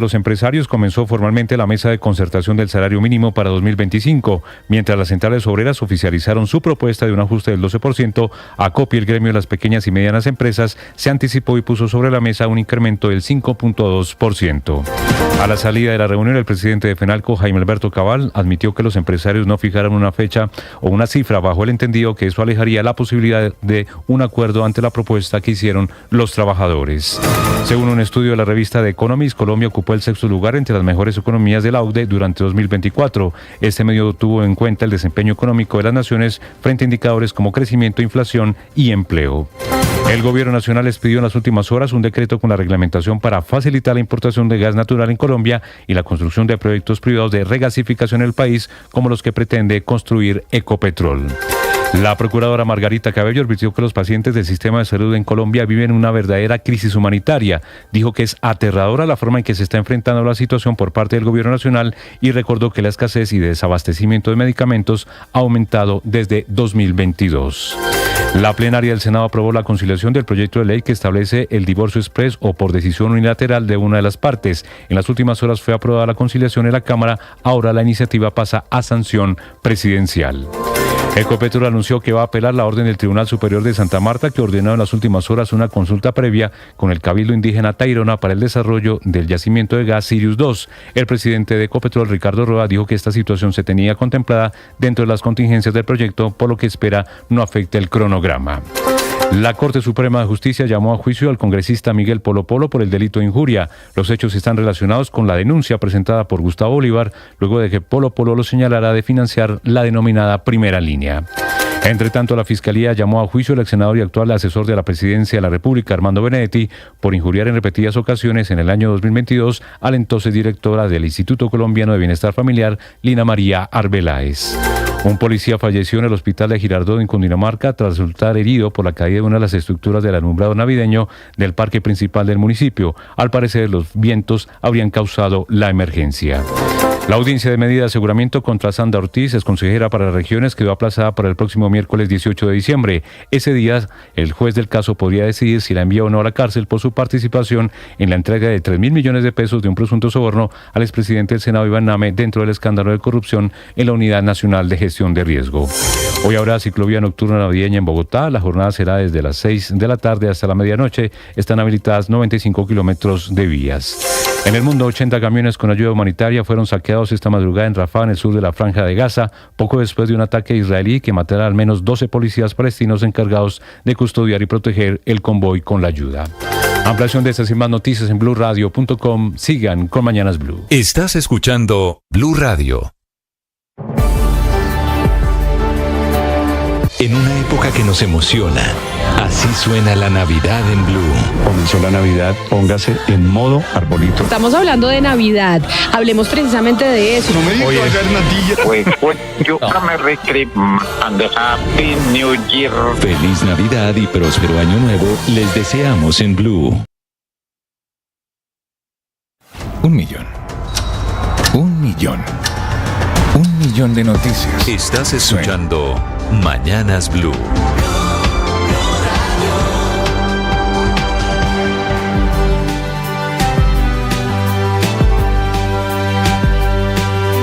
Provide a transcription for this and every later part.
Los empresarios comenzó formalmente la mesa de concertación del salario mínimo para 2025, mientras las centrales obreras oficializaron su propuesta de un ajuste del 12%. ACOPI, el gremio de las pequeñas y medianas empresas, se anticipó y puso sobre la mesa un incremento del 5.2%. A la salida de la reunión, el presidente de FENALCO, Jaime Alberto Cabal, admitió que los empresarios no fijaron una fecha o una cifra bajo el entendido que eso alejaría la posibilidad de un acuerdo ante la propuesta que hicieron los trabajadores. Según un estudio de la revista The Economist, Colombia ocupó el sexto lugar entre las mejores economías de la OCDE durante 2024. Este medio tuvo en cuenta el desempeño económico de las naciones frente a indicadores como crecimiento, inflación y empleo. El gobierno nacional expidió en las últimas horas un decreto con la reglamentación para facilitar la importación de gas natural en Colombia y la construcción de proyectos privados de regasificación en el país, como los que pretende construir Ecopetrol. La procuradora Margarita Cabello advirtió que los pacientes del sistema de salud en Colombia viven una verdadera crisis humanitaria. Dijo que es aterradora la forma en que se está enfrentando la situación por parte del gobierno nacional y recordó que la escasez y desabastecimiento de medicamentos ha aumentado desde 2022. La plenaria del Senado aprobó la conciliación del proyecto de ley que establece el divorcio exprés o por decisión unilateral de una de las partes. En las últimas horas fue aprobada la conciliación en la Cámara, ahora la iniciativa pasa a sanción presidencial. Ecopetrol anunció que va a apelar la orden del Tribunal Superior de Santa Marta, que ordenó en las últimas horas una consulta previa con el Cabildo Indígena Tairona para el desarrollo del yacimiento de gas Sirius 2. El presidente de Ecopetrol, Ricardo Roa, dijo que esta situación se tenía contemplada dentro de las contingencias del proyecto, por lo que espera no afecte el cronograma. La Corte Suprema de Justicia llamó a juicio al congresista Miguel Polo Polo por el delito de injuria. Los hechos están relacionados con la denuncia presentada por Gustavo Bolívar, luego de que Polo Polo lo señalara de financiar la denominada Primera Línea. Entre tanto, la Fiscalía llamó a juicio al ex senador y actual asesor de la Presidencia de la República, Armando Benedetti, por injuriar en repetidas ocasiones en el año 2022 a la entonces directora del Instituto Colombiano de Bienestar Familiar, Lina María Arbeláez. Un policía falleció en el hospital de Girardot en Cundinamarca tras resultar herido por la caída de una de las estructuras del alumbrado navideño del parque principal del municipio. Al parecer, los vientos habrían causado la emergencia. La audiencia de medida de aseguramiento contra Sandra Ortiz, exconsejera para las regiones, quedó aplazada para el próximo miércoles 18 de diciembre. Ese día, el juez del caso podría decidir si la envía o no a la cárcel por su participación en la entrega de 3.000 millones de pesos de un presunto soborno al expresidente del Senado, Iván Name, dentro del escándalo de corrupción en la Unidad Nacional de Gestión de Riesgo. Hoy habrá ciclovía nocturna navideña en Bogotá. La jornada será desde las 6 de la tarde hasta la medianoche. Están habilitadas 95 kilómetros de vías. En el mundo, 80 camiones con ayuda humanitaria fueron saqueados esta madrugada en Rafah, en el sur de la Franja de Gaza, poco después de un ataque israelí que matará al menos 12 policías palestinos encargados de custodiar y proteger el convoy con la ayuda. Ampliación de estas y más noticias en BluRadio.com. Sigan con Mañanas Blue. Estás escuchando Blue Radio. En una época que nos emociona, así suena la Navidad en Blue. Comenzó la Navidad, póngase en modo arbolito. Estamos hablando de Navidad, hablemos precisamente de eso. No me digas Happy New Year. Feliz Navidad y próspero Año Nuevo les deseamos en Blue. 1 millón. 1 millón. 1 millón de noticias. Estás escuchando Mañanas Blue.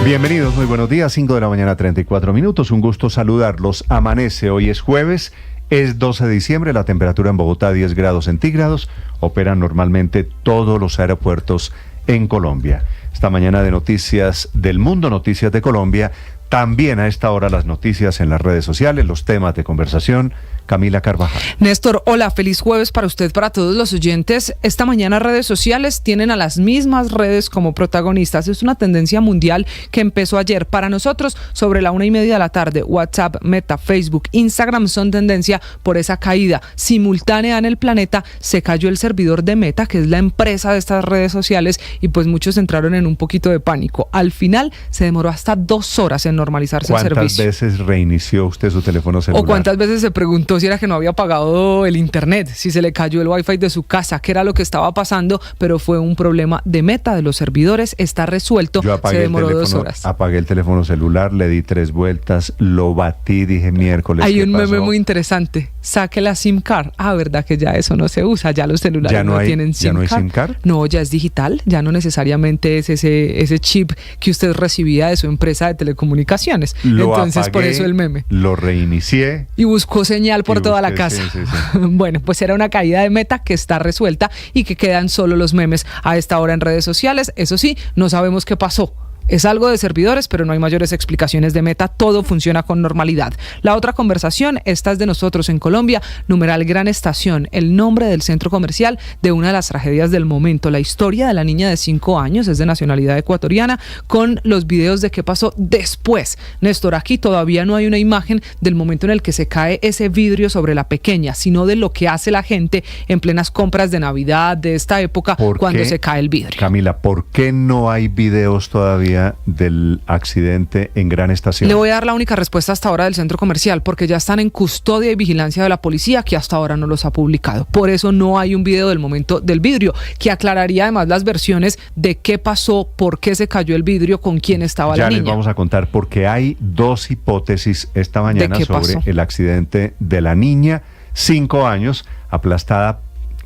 Bienvenidos, muy buenos días, 5 de la mañana, 34 minutos. Un gusto saludarlos. Amanece, hoy es jueves, es 12 de diciembre, la temperatura en Bogotá 10 grados centígrados. Operan normalmente todos los aeropuertos en Colombia. Esta mañana de Noticias del Mundo, Noticias de Colombia. También a esta hora las noticias en las redes sociales, los temas de conversación. Camila Carvajal. Néstor, hola, feliz jueves para usted, para todos los oyentes. Esta mañana redes sociales tienen a las mismas redes como protagonistas. Es una tendencia mundial que empezó ayer. Para nosotros, sobre la 1:30 de la tarde, WhatsApp, Meta, Facebook, Instagram son tendencia por esa caída simultánea en el planeta. Se cayó el servidor de Meta, que es la empresa de estas redes sociales, y pues muchos entraron en un poquito de pánico. Al final se demoró hasta 2 horas en normalizarse el servicio. ¿Cuántas veces reinició usted su teléfono celular? ¿O cuántas veces se preguntó preguntó si era que no había pagado el internet, si se le cayó el wifi de su casa, qué era lo que estaba pasando, pero fue un problema de Meta, de los servidores, está resuelto. Yo se demoró 2 horas. Apagué el teléfono celular, le di 3 vueltas, lo batí, dije miércoles. Hay ¿qué un pasó? meme muy interesante. Saque la SIM card. Ah, ¿verdad que ya eso no se usa? Ya los celulares ¿Ya no hay- tienen ya SIM no hay card. SIM card? No, ya es digital. Ya no necesariamente es ese chip que usted recibía de su empresa de telecomunicaciones. Lo Entonces, por apagué, eso el meme. Lo reinicié. Y buscó señal por Y toda la busqué, casa. sí, sí, sí. Bueno, pues era una caída de Meta que está resuelta y que quedan solo los memes a esta hora en redes sociales. Eso sí, no sabemos qué pasó. Es algo de servidores, pero no hay mayores explicaciones de Meta. Todo funciona con normalidad. La otra conversación, esta es de nosotros en Colombia. Numeral Gran Estación, el nombre del centro comercial de una de las tragedias del momento. La historia de la niña de 5 años, es de nacionalidad ecuatoriana, con los videos de qué pasó después. Néstor, aquí todavía no hay una imagen del momento en el que se cae ese vidrio sobre la pequeña, sino de lo que hace la gente en plenas compras de Navidad, de esta época, ¿Por cuando qué, se cae el vidrio. Camila, ¿por qué no hay videos todavía del accidente en Gran Estación? Le voy a dar la única respuesta hasta ahora del centro comercial, porque ya están en custodia y vigilancia de la policía, que hasta ahora no los ha publicado. Por eso no hay un video del momento del vidrio, que aclararía además las versiones de qué pasó, por qué se cayó el vidrio, con quién estaba Ya la les niña. vamos a contar porque hay 2 hipótesis esta mañana qué sobre pasó? el accidente de la niña, 5 años, aplastada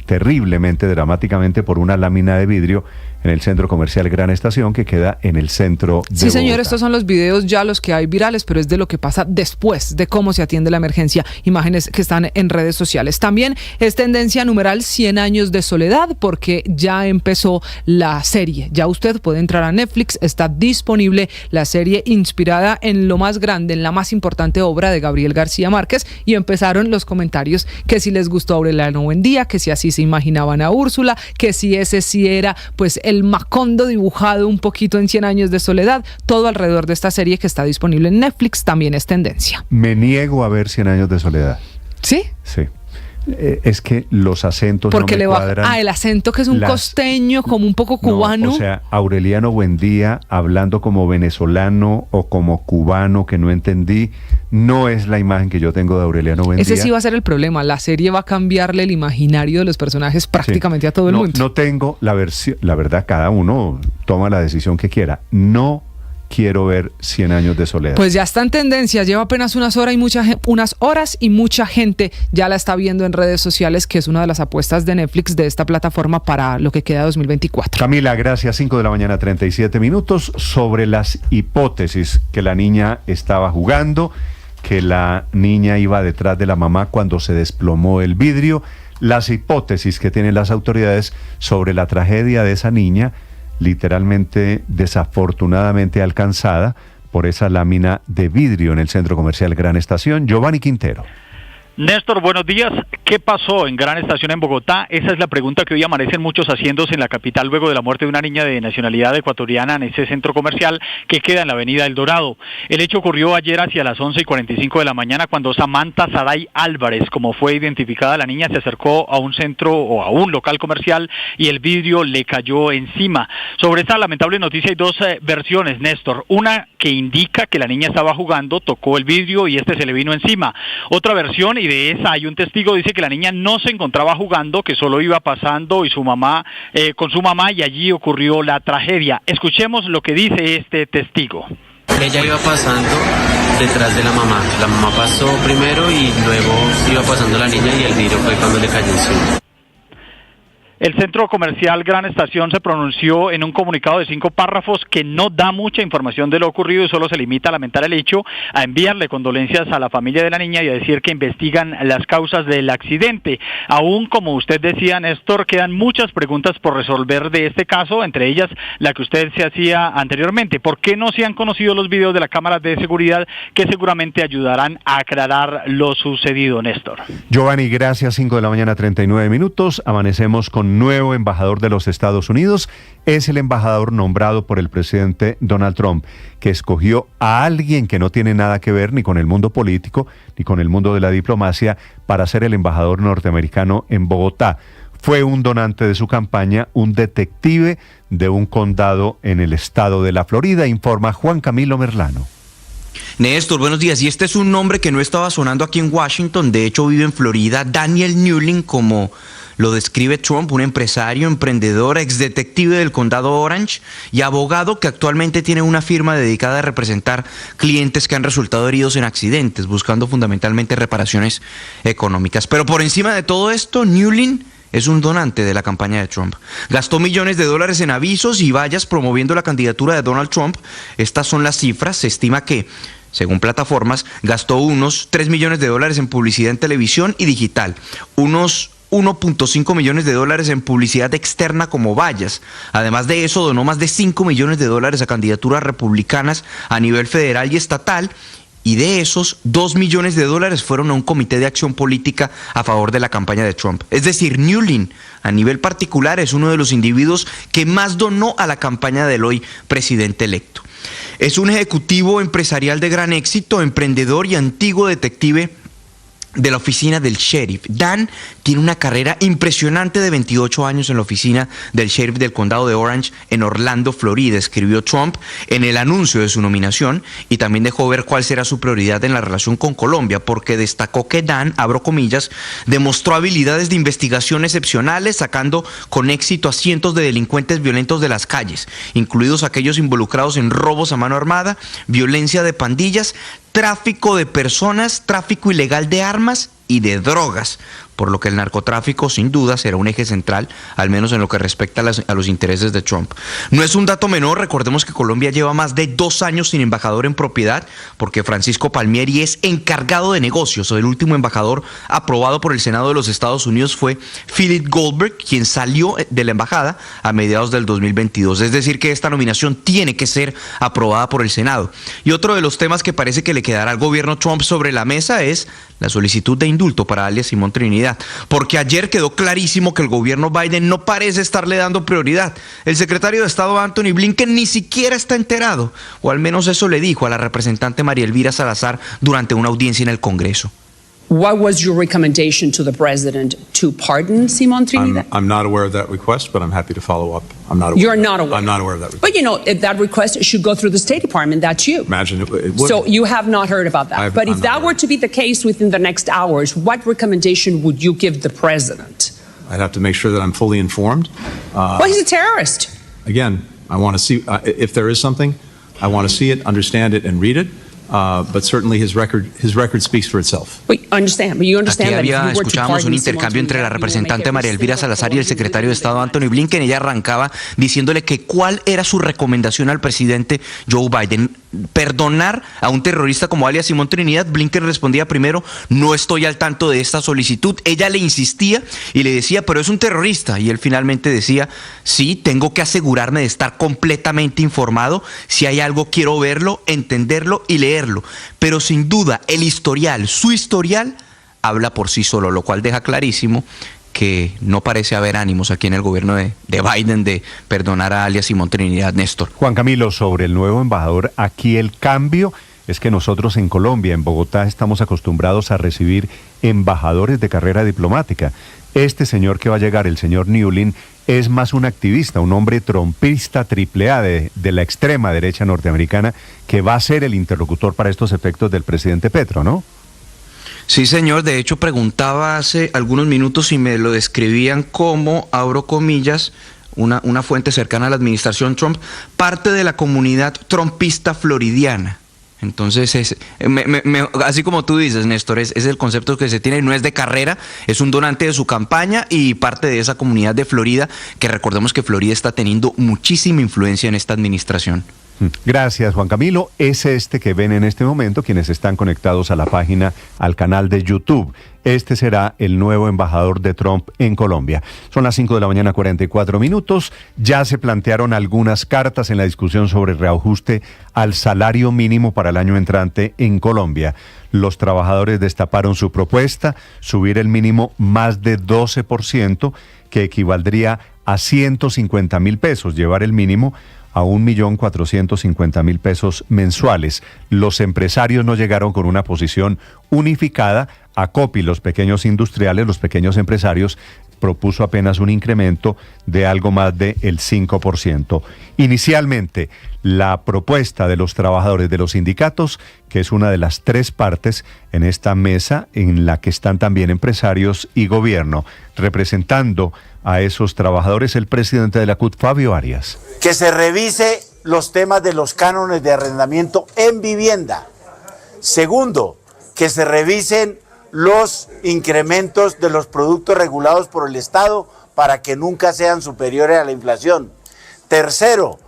terriblemente, dramáticamente por una lámina de vidrio en el centro comercial Gran Estación, que queda en el centro de Sí, señor, Bogotá. estos son los videos ya los que hay virales, pero es de lo que pasa después, de cómo se atiende la emergencia. Imágenes que están en redes sociales. También es tendencia numeral 100 años de soledad, porque ya empezó la serie. Ya usted puede entrar a Netflix, está disponible la serie inspirada en lo más grande, en la más importante obra de Gabriel García Márquez, y empezaron los comentarios que si les gustó Aureliano Buendía, que si así se imaginaban a Úrsula, que si ese sí era pues el Macondo dibujado un poquito en 100 años de soledad. Todo alrededor de esta serie que está disponible en Netflix también es tendencia. Me niego a ver 100 años de soledad. ¿Sí? Sí. Es que los acentos Porque no me le cuadran. va el acento, que es un costeño, como un poco cubano. No, o sea, Aureliano Buendía hablando como venezolano o como cubano, que no entendí, no es la imagen que yo tengo de Aureliano Buendía. Ese sí va a ser el problema. La serie va a cambiarle el imaginario de los personajes prácticamente a todo el mundo. No tengo la versión, la verdad, cada uno toma la decisión que quiera. No quiero ver 100 años de soledad. Pues ya está en tendencia, lleva apenas unas horas y mucha gente ya la está viendo en redes sociales, que es una de las apuestas de Netflix, de esta plataforma, para lo que queda de 2024. Camila, gracias. 5 de la mañana, 37 minutos, sobre las hipótesis que la niña estaba jugando, que la niña iba detrás de la mamá cuando se desplomó el vidrio, las hipótesis que tienen las autoridades sobre la tragedia de esa niña, literalmente, desafortunadamente alcanzada por esa lámina de vidrio en el centro comercial Gran Estación. Giovanni Quintero. Néstor, buenos días. ¿Qué pasó en Gran Estación en Bogotá? Esa es la pregunta que hoy amanecen muchos haciéndose en la capital luego de la muerte de una niña de nacionalidad ecuatoriana en ese centro comercial que queda en la avenida El Dorado. El hecho ocurrió ayer hacia las 11:45 de la mañana cuando Samantha Saday Álvarez, como fue identificada la niña, se acercó a un centro o a un local comercial y el vidrio le cayó encima. Sobre esta lamentable noticia hay 2 versiones, Néstor. Una que indica que la niña estaba jugando, tocó el vidrio y este se le vino encima. Otra versión, y de esa hay un testigo, dice que la niña no se encontraba jugando, que solo iba pasando y su mamá con su mamá, y allí ocurrió la tragedia. Escuchemos lo que dice este testigo. Ella iba pasando detrás de la mamá. La mamá pasó primero y luego iba pasando la niña y el vidrio fue cuando le cayó encima. El centro comercial Gran Estación se pronunció en un comunicado de 5 párrafos que no da mucha información de lo ocurrido y solo se limita a lamentar el hecho, a enviarle condolencias a la familia de la niña y a decir que investigan las causas del accidente. Aún, como usted decía, Néstor, quedan muchas preguntas por resolver de este caso, entre ellas la que usted se hacía anteriormente. ¿Por qué no se han conocido los videos de la cámara de seguridad que seguramente ayudarán a aclarar lo sucedido, Néstor? Giovanni, gracias. 5 de la mañana, 39 minutos. Amanecemos con nuevo embajador de los Estados Unidos. Es el embajador nombrado por el presidente Donald Trump, que escogió a alguien que no tiene nada que ver ni con el mundo político ni con el mundo de la diplomacia para ser el embajador norteamericano en Bogotá. Fue un donante de su campaña, un detective de un condado en el estado de la Florida, informa Juan Camilo Merlano. Néstor, buenos días. Y este es un nombre que no estaba sonando aquí en Washington, de hecho vive en Florida, Daniel Newlin, como lo describe Trump, un empresario, emprendedor, exdetective del condado Orange y abogado que actualmente tiene una firma dedicada a representar clientes que han resultado heridos en accidentes, buscando fundamentalmente reparaciones económicas. Pero por encima de todo esto, Newlin es un donante de la campaña de Trump. Gastó millones de dólares en avisos y vallas promoviendo la candidatura de Donald Trump. Estas son las cifras. Se estima que, según plataformas, gastó unos 3 millones de dólares en publicidad en televisión y digital, unos 1.5 millones de dólares en publicidad externa como vallas. Además de eso, donó más de 5 millones de dólares a candidaturas republicanas a nivel federal y estatal. Y de esos, 2 millones de dólares fueron a un comité de acción política a favor de la campaña de Trump. Es decir, Newlin, a nivel particular, es uno de los individuos que más donó a la campaña del hoy presidente electo. Es un ejecutivo empresarial de gran éxito, emprendedor y antiguo detective de la oficina del sheriff. Dan tiene una carrera impresionante de 28 años en la oficina del sheriff del condado de Orange en Orlando, Florida, escribió Trump en el anuncio de su nominación, y también dejó ver cuál será su prioridad en la relación con Colombia, porque destacó que Dan, abro comillas, demostró habilidades de investigación excepcionales, sacando con éxito a cientos de delincuentes violentos de las calles, incluidos aquellos involucrados en robos a mano armada, violencia de pandillas, tráfico de personas, tráfico ilegal de armas y de drogas, por lo que el narcotráfico sin duda será un eje central, al menos en lo que respecta a los intereses de Trump. No es un dato menor, recordemos que Colombia lleva más de 2 años sin embajador en propiedad, porque Francisco Palmieri es encargado de negocios. El último embajador aprobado por el Senado de los Estados Unidos fue Philip Goldberg, quien salió de la embajada a mediados del 2022. Es decir, que esta nominación tiene que ser aprobada por el Senado. Y otro de los temas que parece que le quedará al gobierno Trump sobre la mesa es la solicitud de indulto para alias Simón Trinidad, porque ayer quedó clarísimo que el gobierno Biden no parece estarle dando prioridad. El secretario de Estado Anthony Blinken ni siquiera está enterado, o al menos eso le dijo a la representante María Elvira Salazar durante una audiencia en el Congreso. What was your recommendation to the president to pardon Simón Trinidad? I'm not aware of that request, but I'm happy to follow up. You're not aware? I'm not aware of that request. But you know, if that request should go through the State Department, that's you. Imagine it would. So you have not heard about that. But if that were to be the case within the next hours, what recommendation would you give the president? I'd have to make sure that I'm fully informed. Well, he's a terrorist. Again, I want to see, if there is something, I want to see it, understand it, and read it. But certainly his record speaks for itself. Aquí escuchábamos un intercambio entre la representante María Elvira Salazar y el secretario de Estado Anthony Blinken. Ella arrancaba diciéndole que cuál era su recomendación al presidente Joe Biden. Perdonar a un terrorista como alias Simón Trinidad. Blinken respondía primero: no estoy al tanto de esta solicitud. Ella le insistía y le decía: pero es un terrorista. Y él finalmente decía: sí, tengo que asegurarme de estar completamente informado. Si hay algo, quiero verlo, entenderlo y leerlo. Pero sin duda el historial, su historial, habla por sí solo, lo cual deja clarísimo que no parece haber ánimos aquí en el gobierno de Biden de perdonar a alias Simón Trinidad. Néstor. Juan Camilo, sobre el nuevo embajador, aquí el cambio es que nosotros en Colombia, en Bogotá, estamos acostumbrados a recibir embajadores de carrera diplomática. Este señor que va a llegar, el señor Newlin, es más un activista, un hombre trumpista AAA de la extrema derecha norteamericana, que va a ser el interlocutor para estos efectos del presidente Petro, ¿no? Sí, señor. De hecho, preguntaba hace algunos minutos y me lo describían como, abro comillas, una fuente cercana a la administración Trump, parte de la comunidad trumpista floridiana. Entonces, así como tú dices, Néstor, es el concepto que se tiene, no es de carrera, es un donante de su campaña y parte de esa comunidad de Florida, que recordemos que Florida está teniendo muchísima influencia en esta administración. Gracias, Juan Camilo. Es este que ven en este momento quienes están conectados a la página, al canal de YouTube. Este será el nuevo embajador de Trump en Colombia. Son las 5 de la mañana, 44 minutos. Ya se plantearon algunas cartas en la discusión sobre reajuste al salario mínimo para el año entrante en Colombia. Los trabajadores destaparon su propuesta, subir el mínimo más de 12%, que equivaldría a 150.000 pesos, llevar el mínimo a 1.450.000 pesos mensuales. Los empresarios no llegaron con una posición unificada. ACOPI, los pequeños industriales, los pequeños empresarios, propuso apenas un incremento de algo más del 5%. Inicialmente, la propuesta de los trabajadores de los sindicatos, que es una de las 3 partes en esta mesa en la que están también empresarios y gobierno, representando a esos trabajadores, el presidente de la CUT, Fabio Arias. Que se revise los temas de los cánones de arrendamiento en vivienda. Segundo, que se revisen los incrementos de los productos regulados por el Estado para que nunca sean superiores a la inflación. Tercero,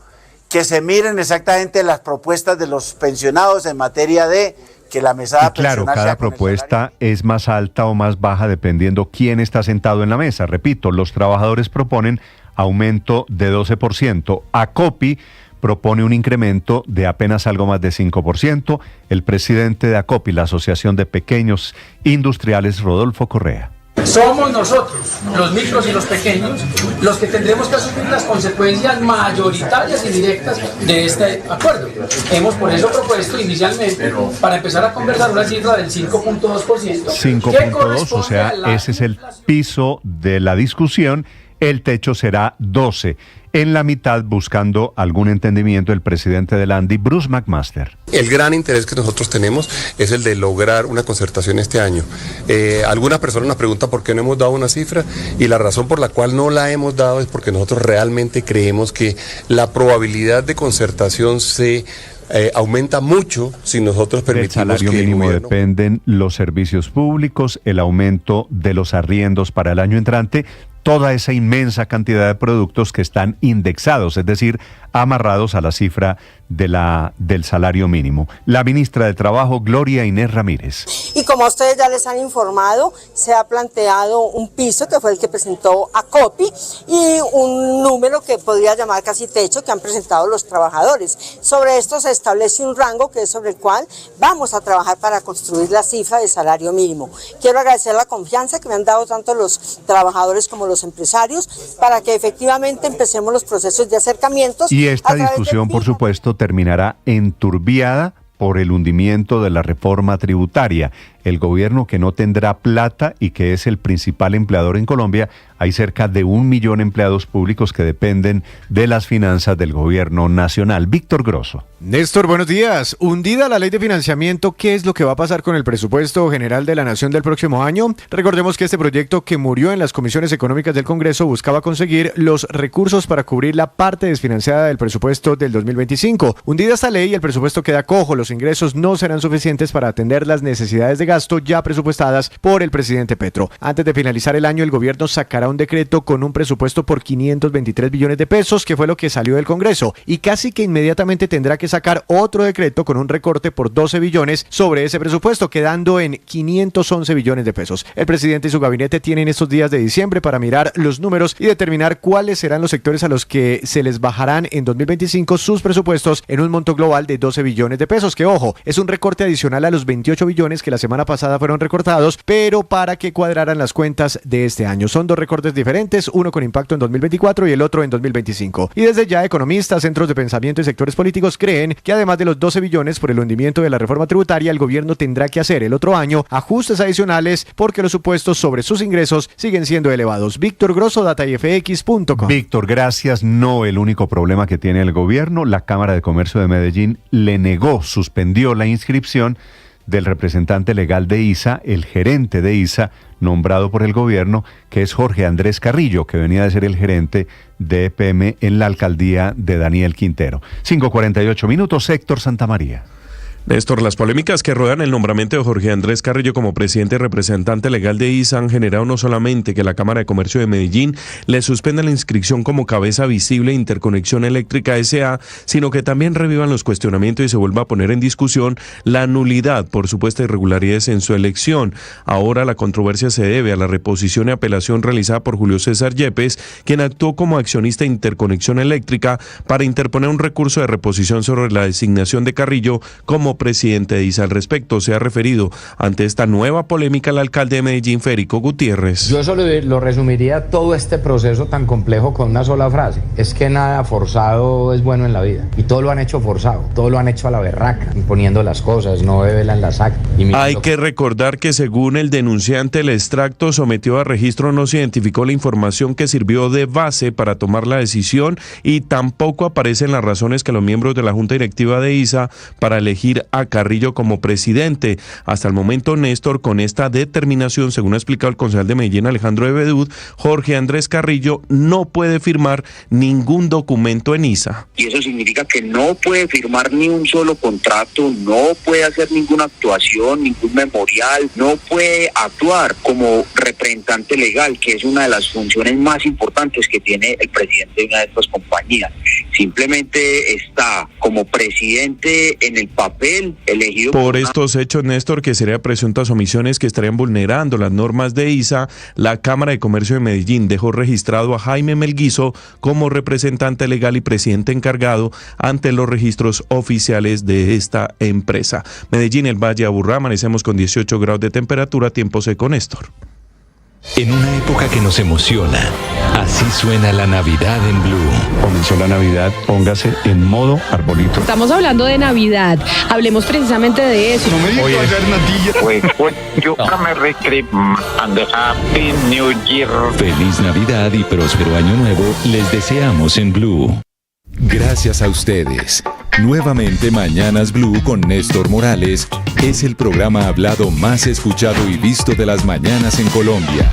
que se miren exactamente las propuestas de los pensionados en materia de que la mesada pensional. Claro, cada propuesta es más alta o más baja dependiendo quién está sentado en la mesa. Repito, los trabajadores proponen aumento de 12%. ACOPI propone un incremento de apenas algo más de 5%. El presidente de ACOPI, la Asociación de Pequeños Industriales, Rodolfo Correa. Somos nosotros, los micros y los pequeños, los que tendremos que asumir las consecuencias mayoritarias y directas de este acuerdo. Hemos por eso propuesto inicialmente, para empezar a conversar, una cifra del 5.2%. 5.2, o sea, ese es el piso de la discusión. El techo será 12. En la mitad, buscando algún entendimiento, el presidente del ANDI, Bruce McMaster. El gran interés que nosotros tenemos es el de lograr una concertación este año. Algunas personas nos preguntan por qué no hemos dado una cifra, y la razón por la cual no la hemos dado es porque nosotros realmente creemos que la probabilidad de concertación se aumenta mucho si nosotros permitimos del salario que mínimo el gobierno... dependen los servicios públicos, el aumento de los arriendos para el año entrante, toda esa inmensa cantidad de productos que están indexados, es decir, amarrados a la cifra del salario mínimo. La ministra de Trabajo, Gloria Inés Ramírez. Y como ustedes ya les han informado, se ha planteado un piso que fue el que presentó ACOPI y un número que podría llamar casi techo que han presentado los trabajadores. Sobre esto se establece un rango que es sobre el cual vamos a trabajar para construir la cifra de salario mínimo. Quiero agradecer la confianza que me han dado tanto los trabajadores como los empresarios para que efectivamente empecemos los procesos de acercamientos. Y esta discusión, por supuesto, terminará enturbiada por el hundimiento de la reforma tributaria. El gobierno, que no tendrá plata y que es el principal empleador en Colombia, hay cerca de 1 millón de empleados públicos que dependen de las finanzas del gobierno nacional. Víctor Grosso. Néstor, buenos días. Hundida la ley de financiamiento, ¿qué es lo que va a pasar con el presupuesto general de la Nación del próximo año? Recordemos que este proyecto, que murió en las comisiones económicas del Congreso, buscaba conseguir los recursos para cubrir la parte desfinanciada del presupuesto del 2025. Hundida esta ley, el presupuesto queda cojo. Los ingresos no serán suficientes para atender las necesidades de gasto ya presupuestadas por el presidente Petro. Antes de finalizar el año, el gobierno sacará un decreto con un presupuesto por 523 billones de pesos, que fue lo que salió del Congreso, y casi que inmediatamente tendrá que sacar otro decreto con un recorte por 12 billones sobre ese presupuesto, quedando en 511 billones de pesos. El presidente y su gabinete tienen estos días de diciembre para mirar los números y determinar cuáles serán los sectores a los que se les bajarán en 2025 sus presupuestos en un monto global de 12 billones de pesos, que ojo, es un recorte adicional a los 28 billones que la semana pasada fueron recortados, pero para que cuadraran las cuentas de este año. Son dos recortes diferentes, uno con impacto en 2024 y el otro en 2025. Y desde ya, economistas, centros de pensamiento y sectores políticos creen que además de los 12 billones por el hundimiento de la reforma tributaria, el gobierno tendrá que hacer el otro año ajustes adicionales porque los supuestos sobre sus ingresos siguen siendo elevados. Víctor Grosso, datayfx.com. Víctor, gracias. No el único problema que tiene el gobierno. La Cámara de Comercio de Medellín le negó, suspendió la inscripción del representante legal de ISA, el gerente de ISA, nombrado por el gobierno, que es Jorge Andrés Carrillo, que venía de ser el gerente de EPM en la alcaldía de Daniel Quintero. 5:48 minutos, Héctor Santamaría. Néstor, las polémicas que rodean el nombramiento de Jorge Andrés Carrillo como presidente y representante legal de ISA han generado no solamente que la Cámara de Comercio de Medellín le suspenda la inscripción como cabeza visible de Interconexión Eléctrica S.A., sino que también revivan los cuestionamientos y se vuelva a poner en discusión la nulidad por supuestas irregularidades en su elección. Ahora la controversia se debe a la reposición y apelación realizada por Julio César Yepes, quien actuó como accionista de Interconexión Eléctrica para interponer un recurso de reposición sobre la designación de Carrillo como como presidente de ISA. Al respecto se ha referido ante esta nueva polémica el alcalde de Medellín, Federico Gutiérrez. Yo solo lo resumiría todo este proceso tan complejo con una sola frase: es que nada forzado es bueno en la vida, y todo lo han hecho forzado, todo lo han hecho a la berraca, imponiendo las cosas, no develan las actas. Hay que recordar que según el denunciante, el extracto sometido a registro no se identificó la información que sirvió de base para tomar la decisión y tampoco aparecen las razones que los miembros de la Junta Directiva de ISA para elegir a Carrillo como presidente. Hasta el momento, Néstor, con esta determinación, según ha explicado el concejal de Medellín, Alejandro Ebedud, Jorge Andrés Carrillo no puede firmar ningún documento en ISA. Y eso significa que no puede firmar ni un solo contrato, no puede hacer ninguna actuación, ningún memorial, no puede actuar como representante legal, que es una de las funciones más importantes que tiene el presidente de una de estas compañías. Simplemente está como presidente en el papel elegido por estos hechos, Néstor, que serían presuntas omisiones que estarían vulnerando las normas de ISA. La Cámara de Comercio de Medellín dejó registrado a Jaime Melguizo como representante legal y presidente encargado ante los registros oficiales de esta empresa. Medellín, el Valle de Aburrá, amanecemos con 18 grados de temperatura, tiempo seco, Néstor. En una época que nos emociona, así suena la Navidad en Blue. Comenzó la Navidad, póngase en modo arbolito. Estamos hablando de Navidad. Hablemos precisamente de eso. No me digas Happy New Year. Feliz Navidad y próspero año nuevo les deseamos en Blue. Gracias a ustedes. Nuevamente Mañanas Blue con Néstor Morales es el programa hablado más escuchado y visto de las mañanas en Colombia.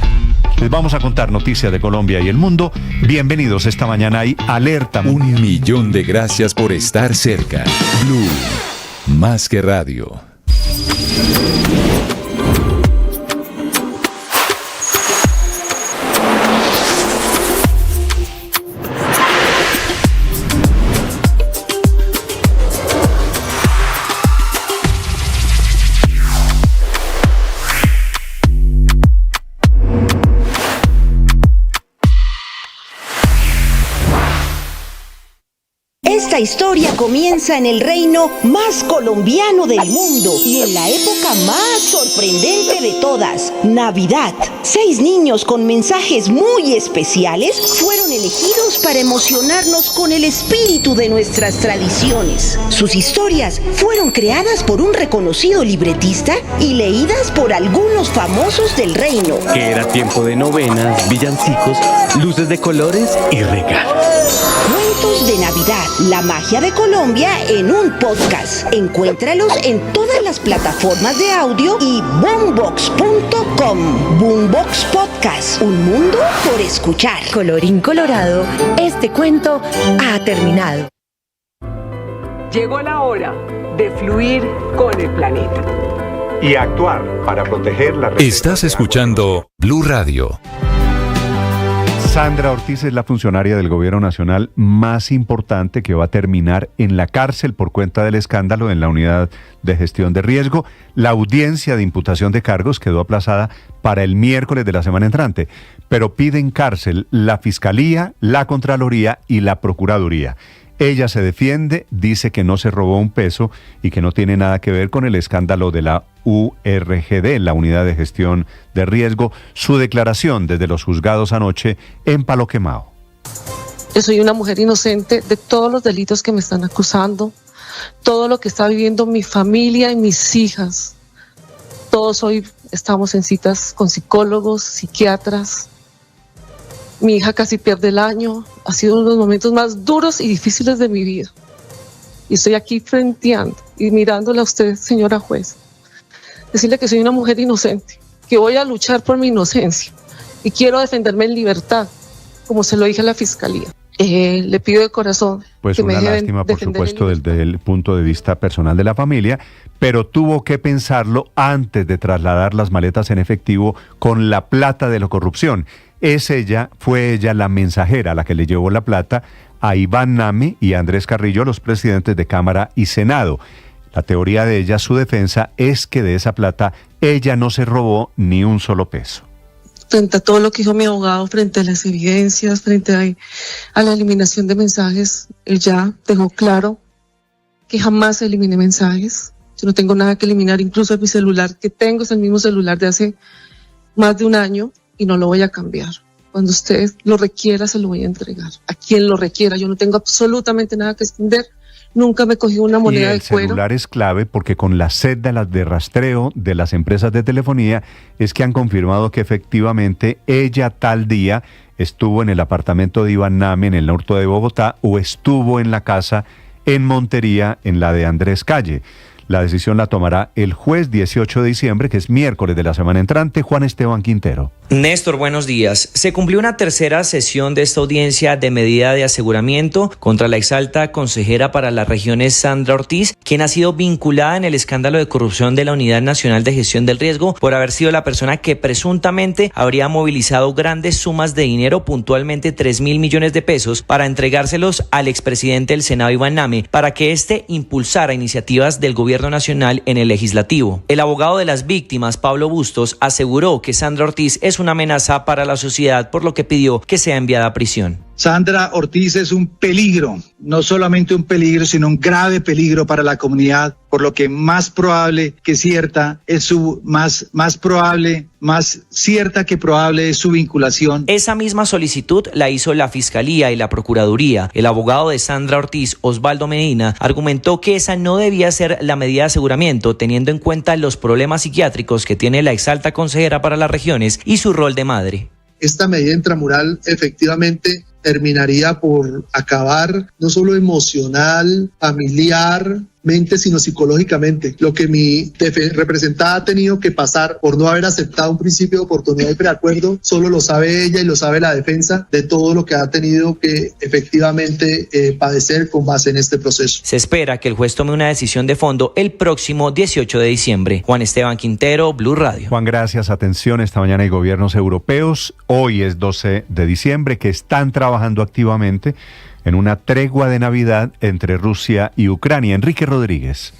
Les vamos a contar noticias de Colombia y el mundo. Bienvenidos, esta mañana hay alerta. 1 millón de gracias por estar cerca. Blue, más que radio. Esta historia comienza en el reino más colombiano del mundo y en la época más sorprendente de todas, Navidad. 6 niños con mensajes muy especiales fueron elegidos para emocionarnos con el espíritu de nuestras tradiciones. Sus historias fueron creadas por un reconocido libretista y leídas por algunos famosos del reino. Que era tiempo de novenas, villancicos, luces de colores y regalos. Cuentos de Navidad, la magia de Colombia en un podcast. Encuéntralos en todas las plataformas de audio y boombox.com. Boombox Podcast, un mundo por escuchar. Colorín colorado, este cuento ha terminado. Llegó la hora de fluir con el planeta y actuar para proteger la reserva. Estás escuchando Blue Radio. Sandra Ortiz es la funcionaria del gobierno nacional más importante que va a terminar en la cárcel por cuenta del escándalo en la unidad de gestión de riesgo. La audiencia de imputación de cargos quedó aplazada para el miércoles de la semana entrante, pero piden cárcel la Fiscalía, la Contraloría y la Procuraduría. Ella se defiende, dice que no se robó un peso y que no tiene nada que ver con el escándalo de la URGD, la Unidad de Gestión de Riesgo. Su declaración desde los juzgados anoche en Palo Quemado. Yo soy una mujer inocente de todos los delitos que me están acusando, todo lo que está viviendo mi familia y mis hijas. Todos hoy estamos en citas con psicólogos, psiquiatras. Mi hija casi pierde el año. Ha sido uno de los momentos más duros y difíciles de mi vida. Y estoy aquí frenteando y mirándole a usted, señora juez. Decirle que soy una mujer inocente, que voy a luchar por mi inocencia y quiero defenderme en libertad, como se lo dije a la Fiscalía. Le pido de corazón pues que me una dejen lástima, por defender supuesto, desde el punto de vista personal de la familia, pero tuvo que pensarlo antes de trasladar las maletas en efectivo con la plata de la corrupción. Fue ella la mensajera, la que le llevó la plata a Iván Name y a Andrés Carrillo, los presidentes de Cámara y Senado. La teoría de ella, su defensa, es que de esa plata ella no se robó ni un solo peso. Frente a todo lo que dijo mi abogado, frente a las evidencias, frente a la eliminación de mensajes, él ya dejó claro que jamás eliminé mensajes, Yo no tengo nada que eliminar, incluso mi celular que tengo es el mismo celular de hace más de un año y no lo voy a cambiar. Cuando usted lo requiera, se lo voy a entregar. A quien lo requiera. Yo no tengo absolutamente nada que esconder. Nunca me cogí una moneda de cuero. El celular es clave porque con la cédula de rastreo de las empresas de telefonía es que han confirmado que efectivamente ella tal día estuvo en el apartamento de Iván Name en el norte de Bogotá o estuvo en la casa en Montería en la de Andrés Calle. La decisión la tomará el jueves 18 de diciembre, que es miércoles de la semana entrante. Juan Esteban Quintero. Néstor, buenos días. Se cumplió una tercera sesión de esta audiencia de medida de aseguramiento contra la exalta consejera para las regiones Sandra Ortiz, quien ha sido vinculada en el escándalo de corrupción de la Unidad Nacional de Gestión del Riesgo por haber sido la persona que presuntamente habría movilizado grandes sumas de dinero, puntualmente 3.000 millones de pesos, para entregárselos al expresidente del Senado Iván Name, para que éste impulsara iniciativas del gobierno nacional en el legislativo. El abogado de las víctimas, Pablo Bustos, aseguró que Sandra Ortiz es una amenaza para la sociedad, por lo que pidió que sea enviada a prisión. Sandra Ortiz es un peligro, no solamente un peligro, sino un grave peligro para la comunidad, por lo que más probable que cierta es su más cierta que probable es su vinculación. Esa misma solicitud la hizo la Fiscalía y la Procuraduría. El abogado de Sandra Ortiz, Osvaldo Medina, argumentó que esa no debía ser la medida de aseguramiento, teniendo en cuenta los problemas psiquiátricos que tiene la exalta consejera para las regiones y su rol de madre. Esta medida intramural efectivamente terminaría por acabar no solo emocional, familiarmente, sino psicológicamente. Lo que mi representada ha tenido que pasar por no haber aceptado un principio de oportunidad y preacuerdo, solo lo sabe ella y lo sabe la defensa de todo lo que ha tenido que efectivamente padecer con base en este proceso. Se espera que el juez tome una decisión de fondo el próximo 18 de diciembre. Juan Esteban Quintero, Blue Radio. Juan, gracias. Atención, esta mañana hay gobiernos europeos. Hoy es 12 de diciembre que están trabajando activamente en una tregua de Navidad entre Rusia y Ucrania. Enrique Rodríguez.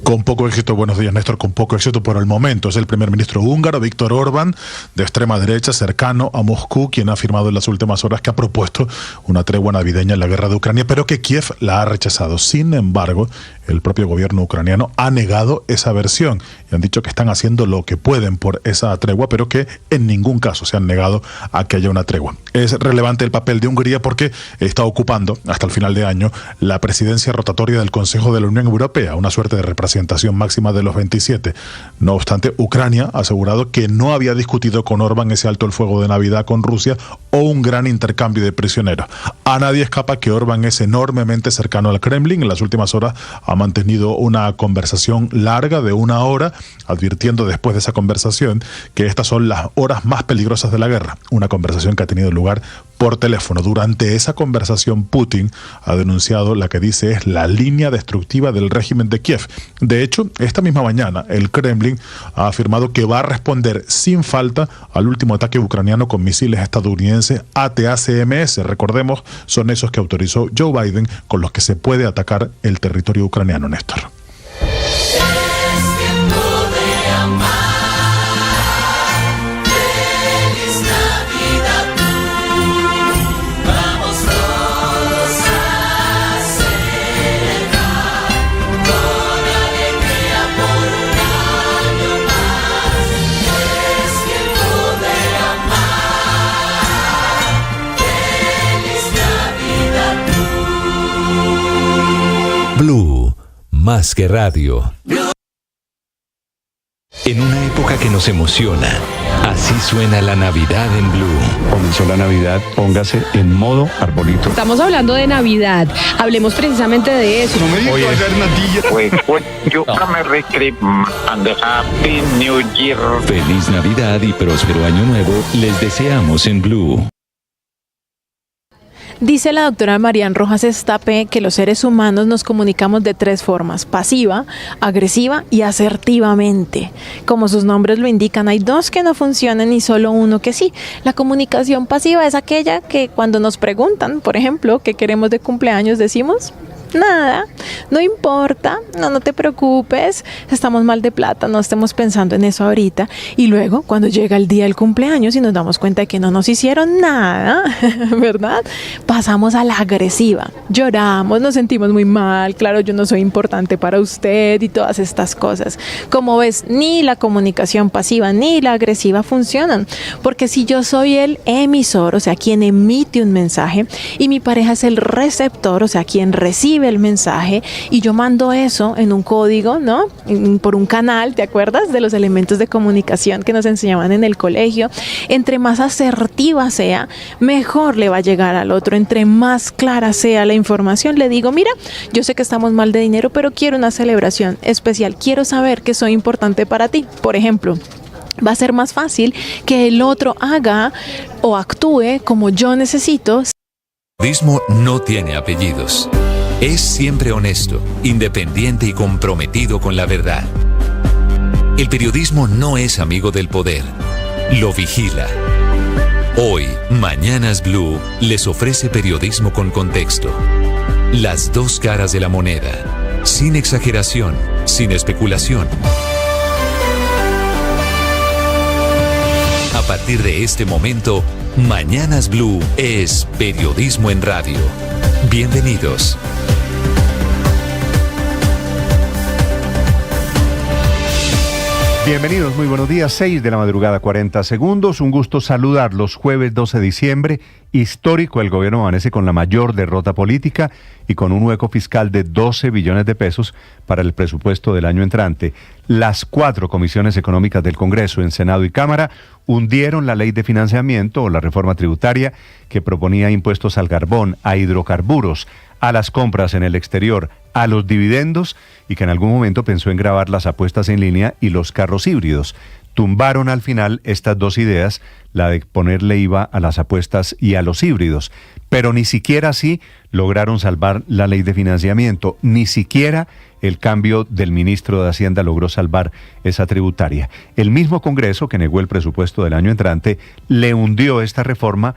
Con poco éxito, buenos días Néstor, con poco éxito por el momento. Es el primer ministro húngaro, Viktor Orbán, de extrema derecha, cercano a Moscú, quien ha afirmado en las últimas horas que ha propuesto una tregua navideña en la guerra de Ucrania, pero que Kiev la ha rechazado. Sin embargo, el propio gobierno ucraniano ha negado esa versión y han dicho que están haciendo lo que pueden por esa tregua, pero que en ningún caso se han negado a que haya una tregua. Es relevante el papel de Hungría porque está ocupando hasta el final de año la presidencia rotatoria del Consejo de la Unión Europea, una suerte de representación máxima de los 27. No obstante, Ucrania ha asegurado que no había discutido con Orbán ese alto el fuego de Navidad con Rusia o un gran intercambio de prisioneros. A nadie escapa que Orbán es enormemente cercano al Kremlin. En las últimas horas ha mantenido una conversación larga de 1 hora, advirtiendo después de esa conversación que estas son las horas más peligrosas de la guerra. Una conversación que ha tenido lugar por teléfono. Durante esa conversación, Putin ha denunciado la que dice es la línea destructiva del régimen de Kiev. De hecho, esta misma mañana el Kremlin ha afirmado que va a responder sin falta al último ataque ucraniano con misiles estadounidenses ATACMS. Recordemos, son esos que autorizó Joe Biden con los que se puede atacar el territorio ucraniano, Néstor. Blue, más que radio. En una época que nos emociona, así suena la Navidad en Blue. Comenzó la Navidad, póngase en modo arbolito. Estamos hablando de Navidad. Hablemos precisamente de eso. No me digas Happy New Year. Feliz Navidad y próspero año nuevo les deseamos en Blue. Dice la doctora Marian Rojas Estape que los seres humanos nos comunicamos de 3 formas: pasiva, agresiva y asertivamente. Como sus nombres lo indican, hay 2 que no funcionan y solo uno que sí. La comunicación pasiva es aquella que cuando nos preguntan, por ejemplo, qué queremos de cumpleaños, decimos Nada, no importa, no te preocupes, estamos mal de plata, no estemos pensando en eso ahorita. Y luego, cuando llega el día del cumpleaños y nos damos cuenta de que no nos hicieron nada, ¿verdad? Pasamos a la agresiva, lloramos, nos sentimos muy mal, claro, yo no soy importante para usted y todas estas cosas. Como ves, ni la comunicación pasiva ni la agresiva funcionan, porque si yo soy el emisor, o sea, quien emite un mensaje, y mi pareja es el receptor, o sea, quien recibe el mensaje, y yo mando eso en un código, ¿no? Por un canal, ¿te acuerdas de los elementos de comunicación que nos enseñaban en el colegio? Entre más asertiva sea, mejor le va a llegar al otro. Entre más clara sea la información, le digo, mira, yo sé que estamos mal de dinero, pero quiero una celebración especial, quiero saber que soy importante para ti. Por ejemplo, va a ser más fácil que el otro haga o actúe como yo necesito. El periodismo no tiene apellidos. Es siempre honesto, independiente y comprometido con la verdad. El periodismo no es amigo del poder, lo vigila. Hoy, Mañanas Blue les ofrece periodismo con contexto. Las dos caras de la moneda, sin exageración, sin especulación. A partir de este momento, Mañanas Blue es periodismo en radio. Bienvenidos. Bienvenidos, muy buenos días, 6 de la madrugada, 40 segundos. Un gusto saludarlos. Jueves 12 de diciembre, histórico. El gobierno amanece con la mayor derrota política y con un hueco fiscal de 12 billones de pesos para el presupuesto del año entrante. Las 4 comisiones económicas del Congreso, en Senado y Cámara, hundieron la ley de financiamiento o la reforma tributaria que proponía impuestos al carbón, a hidrocarburos, a las compras en el exterior, a los dividendos, y que en algún momento pensó en gravar las apuestas en línea y los carros híbridos. Tumbaron al final estas dos ideas, la de ponerle IVA a las apuestas y a los híbridos, pero ni siquiera así lograron salvar la ley de financiamiento, ni siquiera el cambio del ministro de Hacienda logró salvar esa tributaria. El mismo Congreso, que negó el presupuesto del año entrante, le hundió esta reforma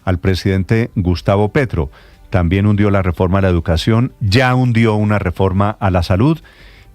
al presidente Gustavo Petro. También hundió la reforma a la educación, ya hundió una reforma a la salud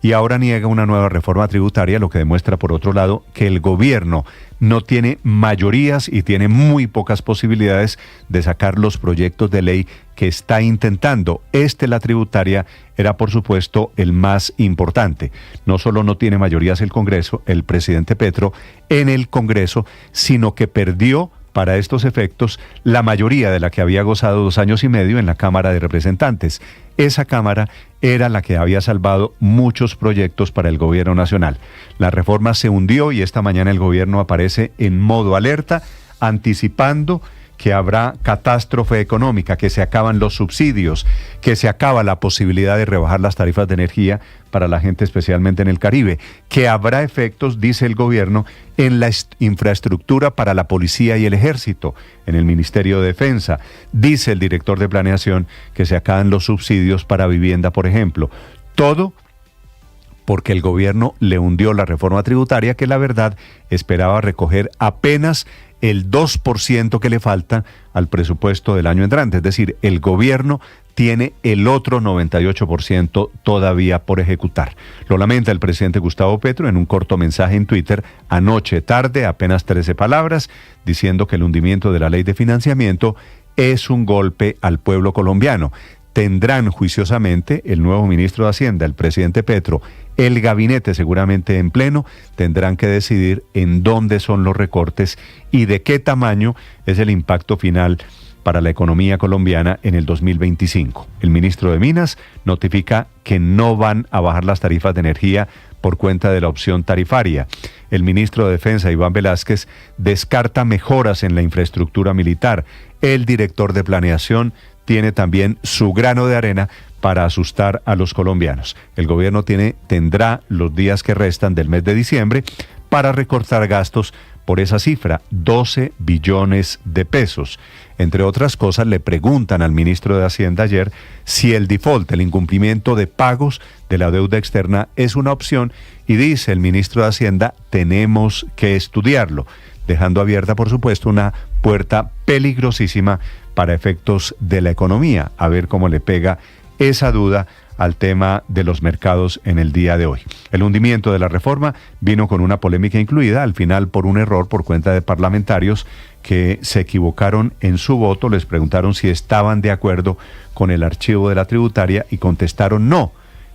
y ahora niega una nueva reforma tributaria, lo que demuestra, por otro lado, que el gobierno no tiene mayorías y tiene muy pocas posibilidades de sacar los proyectos de ley que está intentando. La tributaria, era por supuesto el más importante. No solo no tiene mayorías el Congreso, el presidente Petro, en el Congreso, sino que perdió para estos efectos la mayoría de la que había gozado 2 años y medio en la Cámara de Representantes. Esa Cámara era la que había salvado muchos proyectos para el gobierno nacional. La reforma se hundió y esta mañana el gobierno aparece en modo alerta, anticipando que habrá catástrofe económica, que se acaban los subsidios, que se acaba la posibilidad de rebajar las tarifas de energía para la gente, especialmente en el Caribe, que habrá efectos, dice el gobierno, en la infraestructura para la policía y el ejército, en el Ministerio de Defensa. Dice el director de Planeación que se acaban los subsidios para vivienda, por ejemplo. Todo porque el gobierno le hundió la reforma tributaria, que la verdad esperaba recoger apenas el 2% que le falta al presupuesto del año entrante. Es decir, el gobierno tiene el otro 98% todavía por ejecutar. Lo lamenta el presidente Gustavo Petro en un corto mensaje en Twitter anoche tarde, apenas 13 palabras, diciendo que el hundimiento de la ley de financiamiento es un golpe al pueblo colombiano. Tendrán juiciosamente el nuevo ministro de Hacienda, el presidente Petro, el gabinete seguramente en pleno, tendrán que decidir en dónde son los recortes y de qué tamaño es el impacto final para la economía colombiana en el 2025. El ministro de Minas notifica que no van a bajar las tarifas de energía por cuenta de la opción tarifaria. El ministro de Defensa, Iván Velázquez, descarta mejoras en la infraestructura militar. El director de Planeación tiene también su grano de arena para asustar a los colombianos. El gobierno tendrá los días que restan del mes de diciembre para recortar gastos por esa cifra, 12 billones de pesos. Entre otras cosas, le preguntan al ministro de Hacienda ayer si el default, el incumplimiento de pagos de la deuda externa, es una opción, y dice el ministro de Hacienda, tenemos que estudiarlo, dejando abierta, por supuesto, una puerta peligrosísima para efectos de la economía, a ver cómo le pega esa duda al tema de los mercados en el día de hoy. El hundimiento de la reforma vino con una polémica incluida, al final por un error por cuenta de parlamentarios que se equivocaron en su voto, les preguntaron si estaban de acuerdo con el archivo de la tributaria y contestaron no,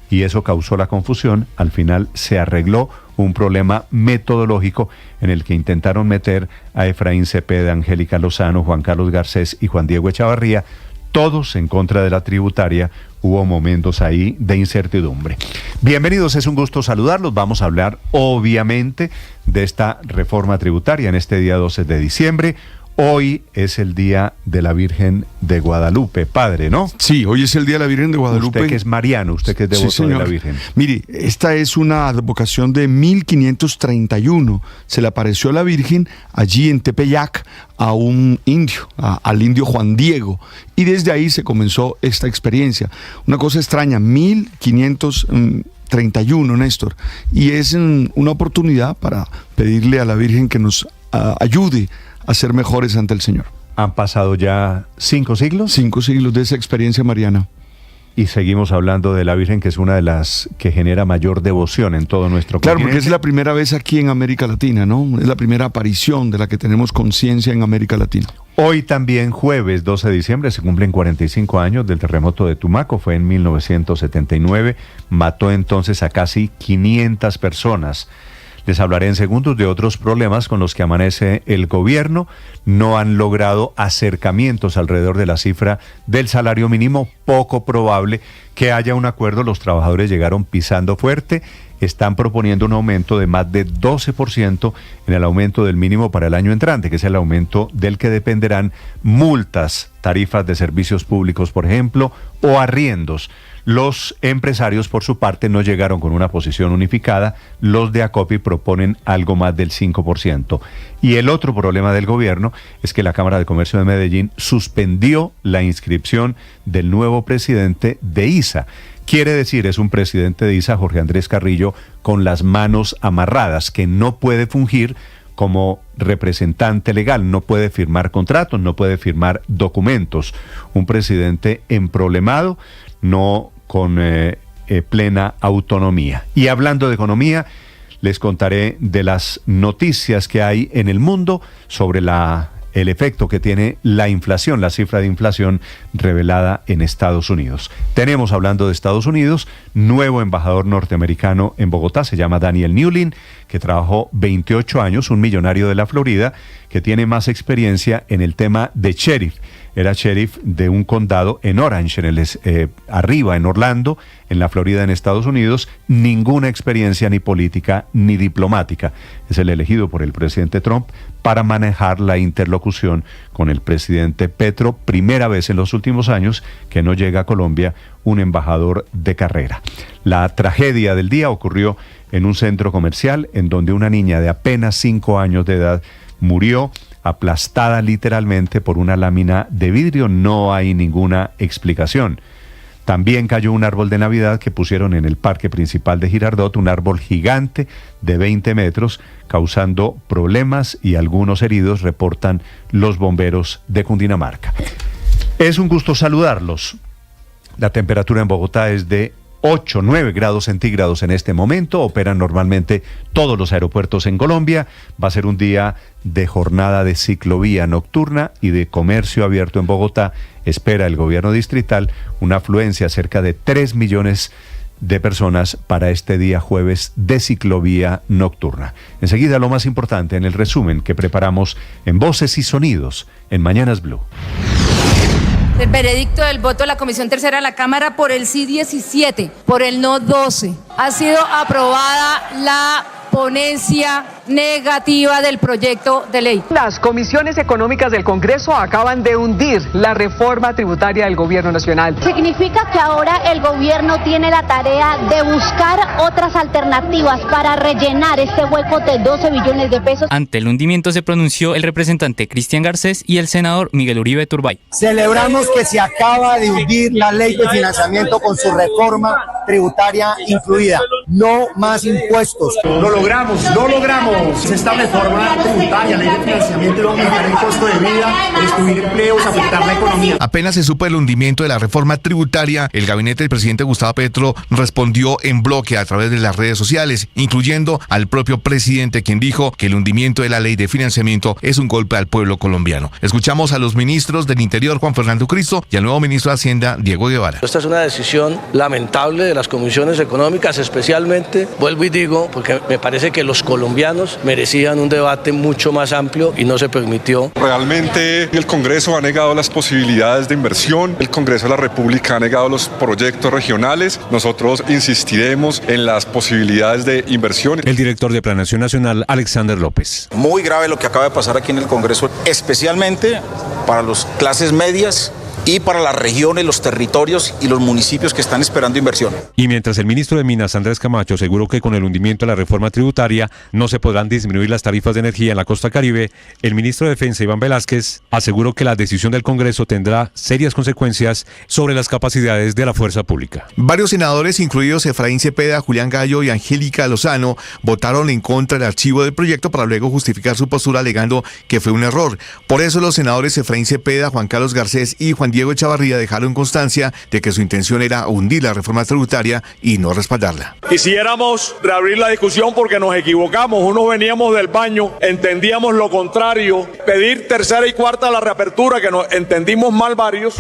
y eso causó la confusión. Al final se arregló un problema metodológico en el que intentaron meter a Efraín Cepeda, Angélica Lozano, Juan Carlos Garcés y Juan Diego Echavarría, todos en contra de la tributaria. Hubo momentos ahí de incertidumbre. Bienvenidos, es un gusto saludarlos. Vamos a hablar obviamente de esta reforma tributaria en este día 12 de diciembre. Hoy es el Día de la Virgen de Guadalupe, padre, ¿no? Sí, hoy es el Día de la Virgen de Guadalupe. Usted que es mariano, usted que es devoto de la Virgen. Mire, esta es una advocación de 1531. Se le apareció la Virgen allí en Tepeyac a un indio, al indio Juan Diego. Y desde ahí se comenzó esta experiencia. Una cosa extraña, 1531, Néstor. Y es una oportunidad para pedirle a la Virgen que nos ayude a ser mejores ante el Señor. ¿Han pasado ya 5 siglos? 5 siglos de esa experiencia mariana. Y seguimos hablando de la Virgen, que es una de las que genera mayor devoción en todo nuestro Claro, continente. porque es la primera vez aquí en América Latina, ¿no? Es la primera aparición de la que tenemos conciencia en América Latina. Hoy también, jueves 12 de diciembre, se cumplen 45 años del terremoto de Tumaco. Fue en 1979. Mató entonces a casi 500 personas. Les hablaré en segundos de otros problemas con los que amanece el gobierno. No han logrado acercamientos alrededor de la cifra del salario mínimo. Poco probable que haya un acuerdo. Los trabajadores llegaron pisando fuerte. Están proponiendo un aumento de más de 12% en el aumento del mínimo para el año entrante, que es el aumento del que dependerán multas, tarifas de servicios públicos, por ejemplo, o arriendos. Los empresarios, por su parte, no llegaron con una posición unificada. Los de ACOPI proponen algo más del 5%. Y el otro problema del gobierno es que la Cámara de Comercio de Medellín suspendió la inscripción del nuevo presidente de ISA. Quiere decir, es un presidente de ISA, Jorge Andrés Carrillo, con las manos amarradas, que no puede fungir como representante legal, no puede firmar contratos, no puede firmar documentos. Un presidente emproblemado, no con plena autonomía. Y hablando de economía, les contaré de las noticias que hay en el mundo sobre el efecto que tiene la inflación, la cifra de inflación revelada en Estados Unidos. Tenemos, hablando de Estados Unidos, nuevo embajador norteamericano en Bogotá, se llama Daniel Newlin, que trabajó 28 años, un millonario de la Florida, que tiene más experiencia en el tema de sheriff. Era sheriff de un condado en Orange, arriba en Orlando, en la Florida, en Estados Unidos. Ninguna experiencia ni política ni diplomática. Es el elegido por el presidente Trump para manejar la interlocución con el presidente Petro. Primera vez en los últimos años que no llega a Colombia un embajador de carrera. La tragedia del día ocurrió en un centro comercial en donde una niña de apenas 5 años de edad murió aplastada literalmente por una lámina de vidrio. No hay ninguna explicación. También cayó un árbol de Navidad que pusieron en el parque principal de Girardot, un árbol gigante de 20 metros, causando problemas y algunos heridos, reportan los bomberos de Cundinamarca. Es un gusto saludarlos. La temperatura en Bogotá es de 9 grados centígrados en este momento. Operan normalmente todos los aeropuertos en Colombia. Va a ser un día de jornada de ciclovía nocturna y de comercio abierto en Bogotá. Espera el gobierno distrital una afluencia cerca de 3 millones de personas para este día jueves de ciclovía nocturna. Enseguida lo más importante en el resumen que preparamos en Voces y Sonidos en Mañanas Blue. El veredicto del voto de la Comisión Tercera de la Cámara por el sí 17, por el no 12. Ha sido aprobada la ponencia negativa del proyecto de ley. Las comisiones económicas del Congreso acaban de hundir la reforma tributaria del Gobierno Nacional. Significa que ahora el gobierno tiene la tarea de buscar otras alternativas para rellenar este hueco de 12 billones de pesos. Ante el hundimiento se pronunció el representante Cristian Garcés y el senador Miguel Uribe Turbay. Celebramos que se acaba de hundir la ley de financiamiento con su reforma tributaria incluida. no más impuestos. Lo logramos. Esta reforma tributaria, ley de financiamiento, va a aumentar el costo de vida, destruir empleos, afectar la economía. Apenas se supo el hundimiento de la reforma tributaria, el gabinete del presidente Gustavo Petro respondió en bloque a través de las redes sociales, incluyendo al propio presidente, quien dijo que el hundimiento de la ley de financiamiento es un golpe al pueblo colombiano. Escuchamos a los ministros del Interior, Juan Fernando Cristo, y al nuevo ministro de Hacienda, Diego Guevara. Esta es una decisión lamentable de las comisiones económicas, especialmente, vuelvo y digo, porque me parece que los colombianos merecían un debate mucho más amplio y no se permitió. Realmente el Congreso ha negado las posibilidades de inversión, el Congreso de la República ha negado los proyectos regionales. Nosotros insistiremos en las posibilidades de inversión. El director de Planeación Nacional, Alexander López. Muy grave lo que acaba de pasar aquí en el Congreso, especialmente para las clases medias y para las regiones, los territorios y los municipios que están esperando inversión. Y mientras el ministro de Minas, Andrés Camacho, aseguró que con el hundimiento de la reforma tributaria no se podrán disminuir las tarifas de energía en la costa caribe, el ministro de Defensa, Iván Velázquez, aseguró que la decisión del Congreso tendrá serias consecuencias sobre las capacidades de la fuerza pública. Varios senadores, incluidos Efraín Cepeda, Julián Gallo y Angélica Lozano, votaron en contra del archivo del proyecto para luego justificar su postura alegando que fue un error. Por eso los senadores Efraín Cepeda, Juan Carlos Garcés y Juan Diego Echavarría dejaron constancia de que su intención era hundir la reforma tributaria y no respaldarla. Quisiéramos reabrir la discusión porque nos equivocamos, unos veníamos del baño, entendíamos lo contrario, pedir tercera y cuarta la reapertura, que nos entendimos mal varios.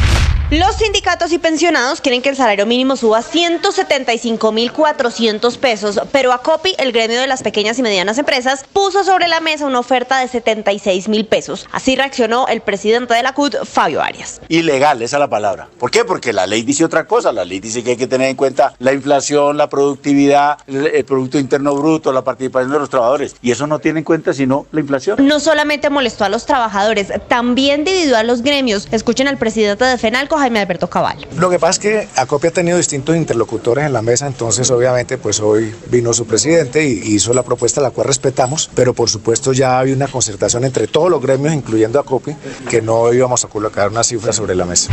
Los sindicatos y pensionados quieren que el salario mínimo suba 175.400 pesos, pero ACOPI, el gremio de las pequeñas y medianas empresas, puso sobre la mesa una oferta de 76.000 pesos. Así reaccionó el presidente de la CUT, Fabio Arias. Ilegal, esa es la palabra. ¿Por qué? Porque la ley dice otra cosa. La ley dice que hay que tener en cuenta la inflación, la productividad, el Producto Interno Bruto, la participación de los trabajadores. Y eso no tiene en cuenta sino la inflación. No solamente molestó a los trabajadores, también dividió a los gremios. Escuchen al presidente de FENALCO, Jaime Alberto Cabal. Lo que pasa es que ACOPI ha tenido distintos interlocutores en la mesa, entonces obviamente pues hoy vino su presidente y hizo la propuesta, la cual respetamos, pero por supuesto ya había una concertación entre todos los gremios, incluyendo ACOPI, que no íbamos a colocar una cifra sobre la mesa.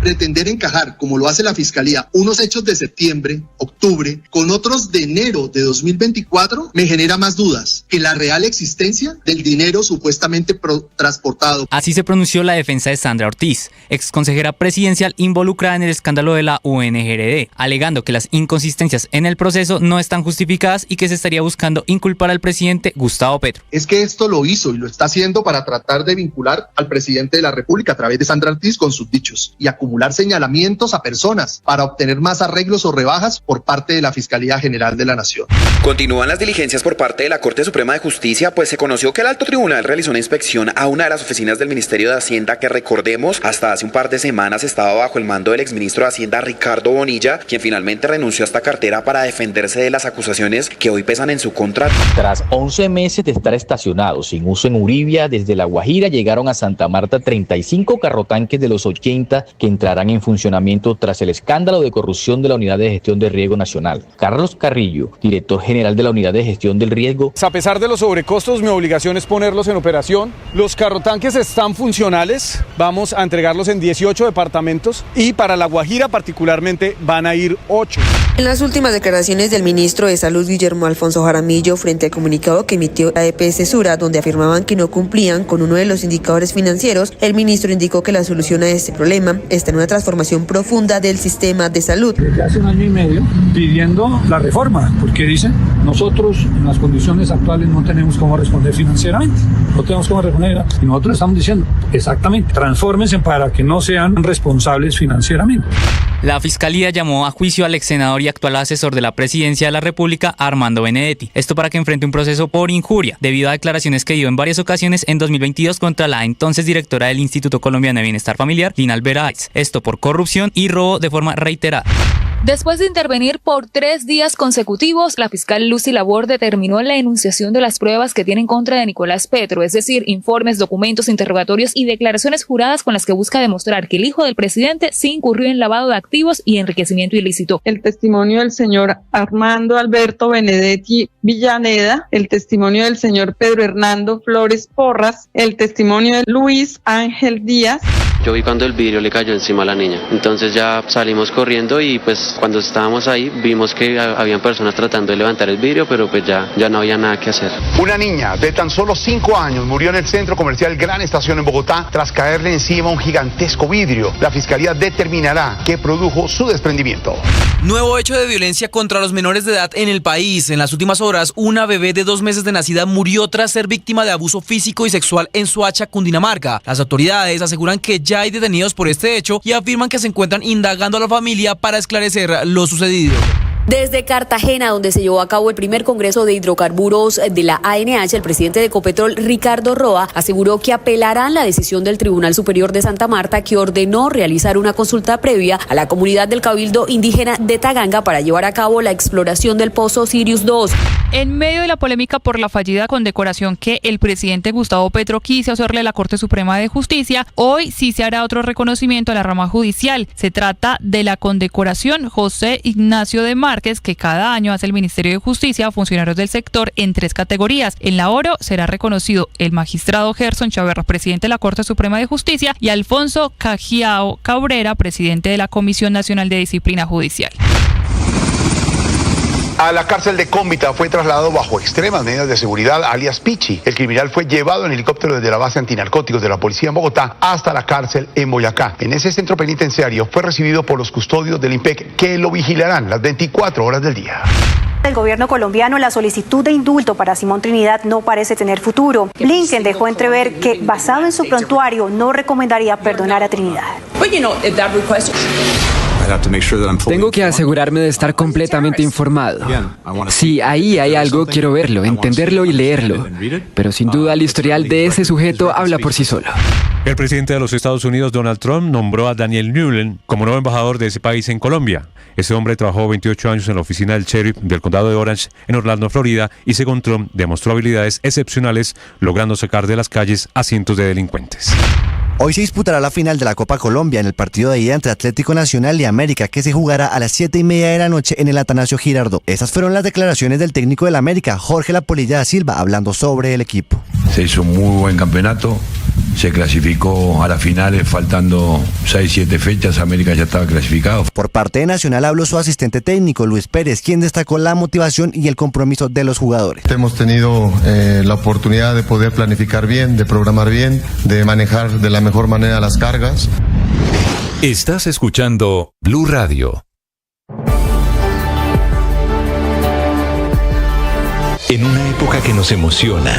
Pretender encajar, como lo hace la Fiscalía, unos hechos de septiembre, octubre, con otros de enero de 2024, me genera más dudas que la real existencia del dinero supuestamente transportado. Así se pronunció la defensa de Sandra Ortiz, exconsejera presidencial involucrada en el escándalo de la UNGRD, alegando que las inconsistencias en el proceso no están justificadas y que se estaría buscando inculpar al presidente Gustavo Petro. Es que esto lo hizo y lo está haciendo para tratar de vincular al presidente de la República a través de Sandra Ortiz con sus dichos y acumular señalamientos a personas para obtener más arreglos o rebajas por parte de la Fiscalía General de la Nación. Continúan las diligencias por parte de la Corte Suprema de Justicia, pues se conoció que el Alto Tribunal realizó una inspección a una de las oficinas del Ministerio de Hacienda que, recordemos, hasta hace un par de semanas estaba bajo el mando del exministro de Hacienda Ricardo Bonilla, quien finalmente renunció a esta cartera para defenderse de las acusaciones que hoy pesan en su contra. Tras 11 meses de estar estacionados sin uso en Uribia, desde La Guajira llegaron a Santa Marta 35 carrotanques de los 80 que entrarán en funcionamiento tras el escándalo de corrupción de la Unidad de Gestión de Riego Nacional. Carlos Carrillo, director general de la Unidad de Gestión del Riego. A pesar de los sobrecostos, mi obligación es ponerlos en operación. Los carrotanques están funcionales, vamos a entregarlos en 18 departamentos y para La Guajira particularmente van a ir 8. En las últimas declaraciones del ministro de Salud, Guillermo Alfonso Jaramillo, frente al comunicado que emitió la EPS Sura, donde afirmaban que no cumplían con uno de los indicadores financieros, el ministro indicó que la solución a este problema está en una transformación profunda del sistema de salud. Desde hace 1 año y medio pidiendo la reforma, porque dicen, nosotros en las condiciones actuales no tenemos cómo responder financieramente, no tenemos cómo responder, y nosotros estamos diciendo, exactamente, transfórmense para que no sean responsables financieramente. La Fiscalía llamó a juicio al ex senador y actual asesor de la Presidencia de la República, Armando Benedetti. Esto para que enfrente un proceso por injuria, debido a declaraciones que dio en varias ocasiones en 2022 contra la entonces directora del Instituto Colombiano de Bienestar Familiar, Lina Alveráez. Esto por corrupción y robo de forma reiterada. Después de intervenir por 3 días consecutivos, la fiscal Lucy Laborde determinó la enunciación de las pruebas que tiene en contra de Nicolás Petro, es decir, informes, documentos, interrogatorios y declaraciones juradas con las que busca demostrar que el hijo del presidente sí incurrió en lavado de activos y enriquecimiento ilícito. El testimonio del señor Armando Alberto Benedetti Villaneda, el testimonio del señor Pedro Hernando Flores Porras, el testimonio de Luis Ángel Díaz, Yo vi cuando el vidrio le cayó encima a la niña. Entonces ya salimos corriendo y pues cuando estábamos ahí vimos que habían personas tratando de levantar el vidrio, pero pues ya no había nada que hacer. Una niña de tan solo 5 años murió en el centro comercial Gran Estación en Bogotá tras caerle encima un gigantesco vidrio. La fiscalía determinará qué produjo su desprendimiento. Nuevo hecho de violencia contra los menores de edad en el país. En las últimas horas, una bebé de 2 meses de nacida murió tras ser víctima de abuso físico y sexual en Soacha, Cundinamarca. Las autoridades aseguran que ya hay detenidos por este hecho y afirman que se encuentran indagando a la familia para esclarecer lo sucedido. Desde Cartagena, donde se llevó a cabo el primer Congreso de Hidrocarburos de la ANH, el presidente de Ecopetrol, Ricardo Roa, aseguró que apelarán la decisión del Tribunal Superior de Santa Marta, que ordenó realizar una consulta previa a la comunidad del Cabildo Indígena de Taganga para llevar a cabo la exploración del pozo Sirius 2. En medio de la polémica por la fallida condecoración que el presidente Gustavo Petro quiso hacerle a la Corte Suprema de Justicia, hoy sí se hará otro reconocimiento a la rama judicial. Se trata de la condecoración José Ignacio de Márquez, que cada año hace el Ministerio de Justicia a funcionarios del sector en 3 categorías. En la oro será reconocido el magistrado Gerson Chaverra, presidente de la Corte Suprema de Justicia, y Alfonso Cajiao Cabrera, presidente de la Comisión Nacional de Disciplina Judicial. A la cárcel de Cómbita fue trasladado bajo extremas medidas de seguridad alias Pichi. El criminal fue llevado en helicóptero desde la base antinarcóticos de la policía en Bogotá hasta la cárcel en Boyacá. En ese centro penitenciario fue recibido por los custodios del IMPEC, que lo vigilarán las 24 horas del día. Del gobierno colombiano, la solicitud de indulto para Simón Trinidad no parece tener futuro. Blinken dejó entrever que, basado en su prontuario, no recomendaría perdonar a Trinidad. Tengo que asegurarme de estar completamente informado. Si ahí hay algo, quiero verlo, entenderlo y leerlo. Pero sin duda el historial de ese sujeto habla por sí solo. El presidente de los Estados Unidos, Donald Trump, nombró a Daniel Nuland como nuevo embajador de ese país en Colombia. Ese hombre trabajó 28 años en la oficina del sheriff del condado de Orange, en Orlando, Florida, y según Trump, demostró habilidades excepcionales, logrando sacar de las calles a cientos de delincuentes. Hoy se disputará la final de la Copa Colombia en el partido de ida entre Atlético Nacional y América, que se jugará a las 7:30 de la noche en el Atanasio Girardot. Esas fueron las declaraciones del técnico del América, Jorge La Polilla da Silva, hablando sobre el equipo. Se hizo un muy buen campeonato, se clasificó a las finales faltando 6-7 fechas, América ya estaba clasificado. Por parte de Nacional habló su asistente técnico, Luis Pérez, quien destacó la motivación y el compromiso de los jugadores. Hemos tenido la oportunidad de poder planificar bien, de programar bien, de manejar de la mejor manera las cargas. Estás escuchando Blue Radio. En una época que nos emociona,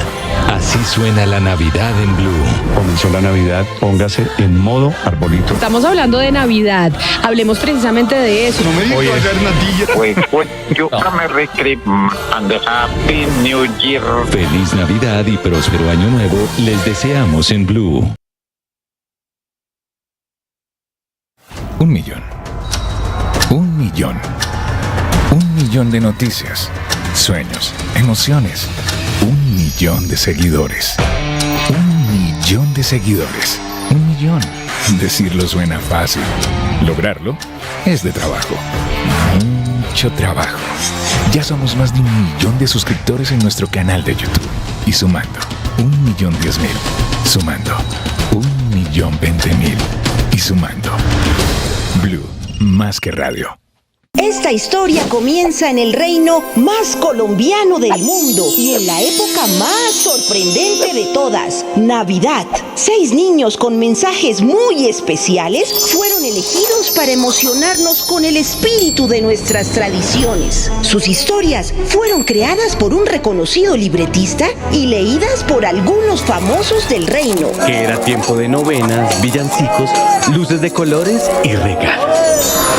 así suena la Navidad en Blue. Comenzó la Navidad, póngase en modo arbolito. Estamos hablando de Navidad, hablemos precisamente de eso. No me digas Happy New Year. Feliz Navidad y próspero año nuevo les deseamos en Blue. 1 millón. 1 millón. 1 millón de noticias, sueños, emociones. 1 millón de seguidores. 1 millón de seguidores. 1 millón. Decirlo suena fácil. Lograrlo es de trabajo. Mucho trabajo. Ya somos más de 1 millón de suscriptores en nuestro canal de YouTube. Y sumando, 1.010.000. Sumando, 1.020.000. Y sumando. Blue, más que radio. Esta historia comienza en el reino más colombiano del mundo y en la época más sorprendente de todas, Navidad. 6 niños con mensajes muy especiales fueron elegidos para emocionarnos con el espíritu de nuestras tradiciones. Sus historias fueron creadas por un reconocido libretista y leídas por algunos famosos del reino. Que era tiempo de novenas, villancicos, luces de colores y regalos.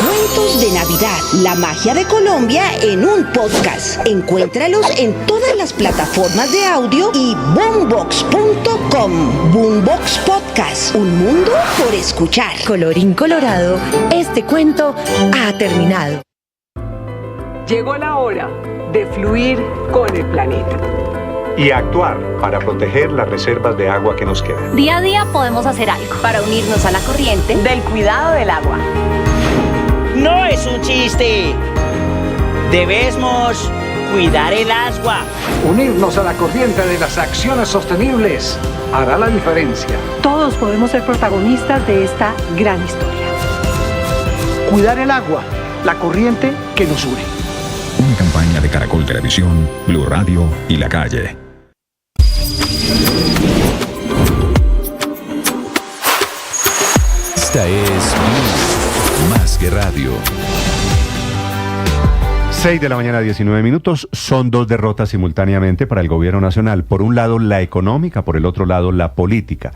Cuentos de Navidad, la magia de Colombia en un podcast. Encuéntralos en todas las plataformas de audio y boombox.com. Boombox Podcast, un mundo por escuchar. Colorín colorado, este cuento ha terminado. Llegó la hora de fluir con el planeta. Y actuar para proteger las reservas de agua que nos quedan. Día a día podemos hacer algo para unirnos a la corriente del cuidado del agua. No es un chiste. Debemos cuidar el agua. Unirnos a la corriente de las acciones sostenibles hará la diferencia. Todos podemos ser protagonistas de esta gran historia. Cuidar el agua, la corriente que nos une. Una campaña de Caracol Televisión, Blue Radio y La Calle. Esta es Blue, más que radio. 6 de la mañana, 19 minutos. Son dos derrotas simultáneamente para el gobierno nacional. Por un lado la económica, por el otro lado la política.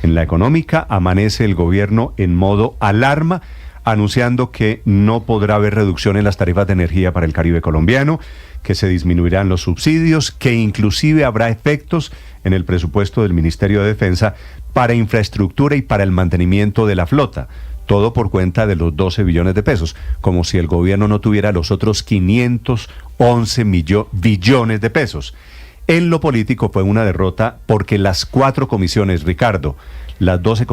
En la económica amanece el gobierno en modo alarma, anunciando que no podrá haber reducción en las tarifas de energía para el Caribe colombiano, que se disminuirán los subsidios, que inclusive habrá efectos en el presupuesto del Ministerio de Defensa para infraestructura y para el mantenimiento de la flota. Todo por cuenta de los 12 billones de pesos, como si el gobierno no tuviera los otros 511 billones de pesos. En lo político fue una derrota porque las 4 comisiones, Ricardo, las 12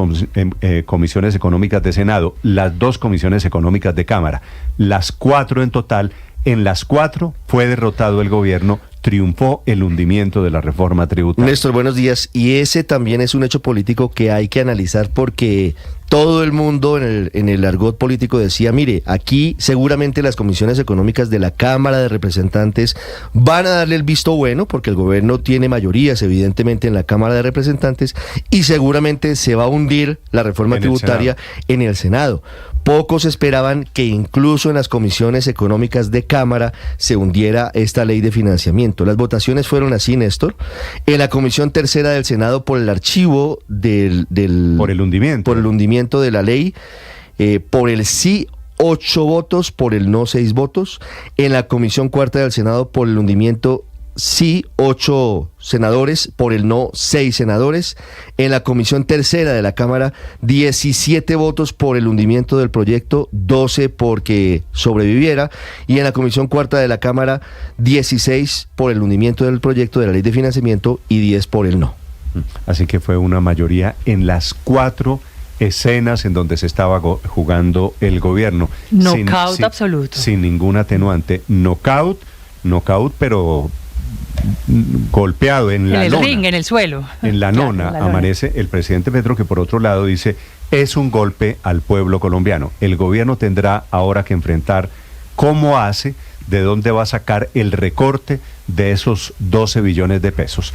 comisiones económicas de Senado, las 2 comisiones económicas de Cámara, las 4 en total, en las 4 fue derrotado el gobierno, triunfó el hundimiento de la reforma tributaria. Néstor, buenos días. Y ese también es un hecho político que hay que analizar porque todo el mundo en el argot político decía, mire, aquí seguramente las comisiones económicas de la Cámara de Representantes van a darle el visto bueno porque el gobierno tiene mayorías evidentemente en la Cámara de Representantes y seguramente se va a hundir la reforma tributaria en el Senado. Pocos esperaban que incluso en las comisiones económicas de Cámara se hundiera esta ley de financiamiento. Las votaciones fueron así, Néstor. En la comisión tercera del Senado por el archivo por el hundimiento de la ley, por el sí 8 votos, por el no 6 votos. En la comisión cuarta del Senado por el hundimiento sí 8 senadores, por el no 6 senadores. En la comisión tercera de la Cámara 17 votos por el hundimiento del proyecto, 12 porque sobreviviera, y en la comisión cuarta de la Cámara 16 por el hundimiento del proyecto de la ley de financiamiento y 10 por el no. Así que fue una mayoría en las 4 escenas en donde se estaba jugando el gobierno. Knockout absoluto. Sin ningún atenuante. Knockout, pero golpeado en la lona. Ring, en el suelo. En la nona amanece el presidente Petro, que por otro lado dice, es un golpe al pueblo colombiano. El gobierno tendrá ahora que enfrentar cómo hace, de dónde va a sacar el recorte de esos 12 billones de pesos.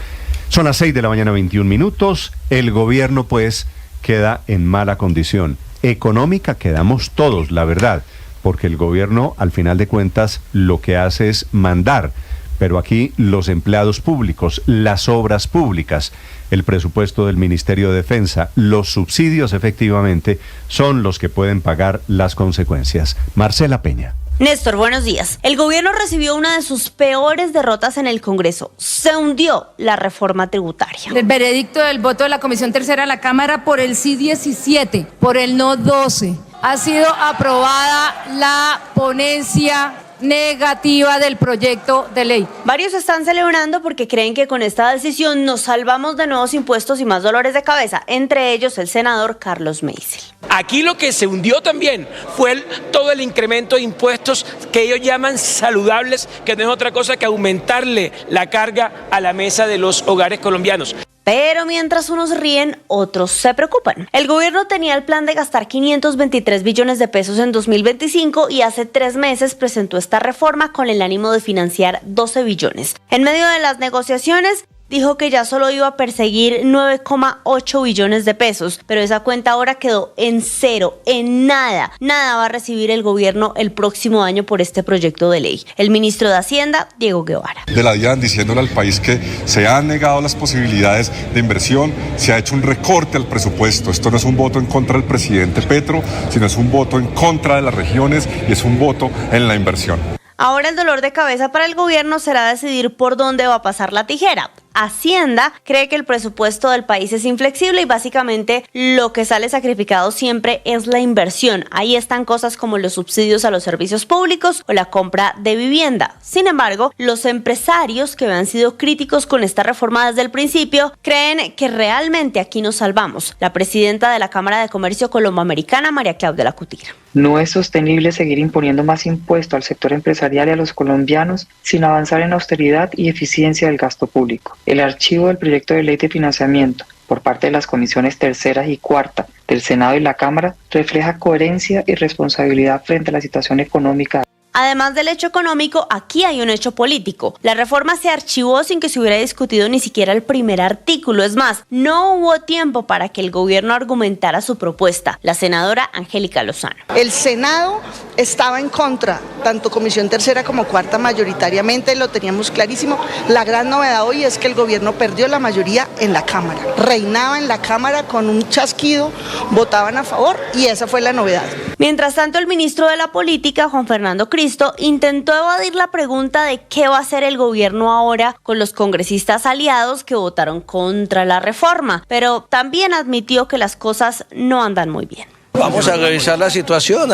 Son las 6 de la mañana, 21 minutos. El gobierno, pues, queda en mala condición. Económica quedamos todos, la verdad, porque el gobierno, al final de cuentas, lo que hace es mandar. Pero aquí los empleados públicos, las obras públicas, el presupuesto del Ministerio de Defensa, los subsidios efectivamente son los que pueden pagar las consecuencias. Marcela Peña. Néstor, buenos días. El gobierno recibió una de sus peores derrotas en el Congreso. Se hundió la reforma tributaria. El veredicto del voto de la Comisión Tercera de la Cámara por el sí 17, por el no 12. Ha sido aprobada la ponencia negativa del proyecto de ley. Varios están celebrando porque creen que con esta decisión nos salvamos de nuevos impuestos y más dolores de cabeza, entre ellos el senador Carlos Meisel. Aquí lo que se hundió también fue todo el incremento de impuestos que ellos llaman saludables, que no es otra cosa que aumentarle la carga a la mesa de los hogares colombianos. Pero mientras unos ríen, otros se preocupan. El gobierno tenía el plan de gastar 523 billones de pesos en 2025 y hace 3 meses presentó esta reforma con el ánimo de financiar 12 billones. En medio de las negociaciones, dijo que ya solo iba a perseguir 9,8 billones de pesos, pero esa cuenta ahora quedó en cero, en nada. Nada va a recibir el gobierno el próximo año por este proyecto de ley. El ministro de Hacienda, Diego Guevara. De la DIAN diciéndole al país que se han negado las posibilidades de inversión, se ha hecho un recorte al presupuesto. Esto no es un voto en contra del presidente Petro, sino es un voto en contra de las regiones y es un voto en la inversión. Ahora el dolor de cabeza para el gobierno será decidir por dónde va a pasar la tijera. Hacienda cree que el presupuesto del país es inflexible y básicamente lo que sale sacrificado siempre es la inversión. Ahí están cosas como los subsidios a los servicios públicos o la compra de vivienda. Sin embargo, los empresarios que han sido críticos con esta reforma desde el principio creen que realmente aquí nos salvamos. La presidenta de la Cámara de Comercio Colomboamericana, María Claudia Lacutir. No es sostenible seguir imponiendo más impuesto al sector empresarial y a los colombianos sin avanzar en austeridad y eficiencia del gasto público. El archivo del proyecto de ley de financiamiento por parte de las comisiones tercera y cuarta del Senado y la Cámara refleja coherencia y responsabilidad frente a la situación económica. Además del hecho económico, aquí hay un hecho político. La reforma se archivó sin que se hubiera discutido ni siquiera el primer artículo. Es más, no hubo tiempo para que el gobierno argumentara su propuesta. La senadora Angélica Lozano. El Senado estaba en contra, tanto comisión tercera como cuarta mayoritariamente, lo teníamos clarísimo. La gran novedad hoy es que el gobierno perdió la mayoría en la Cámara. Reinaba en la Cámara con un chasquido, votaban a favor y esa fue la novedad. Mientras tanto, el ministro de la Política, Juan Fernando Cristo, intentó evadir la pregunta de qué va a hacer el gobierno ahora con los congresistas aliados que votaron contra la reforma, pero también admitió que las cosas no andan muy bien. Vamos a revisar la situación.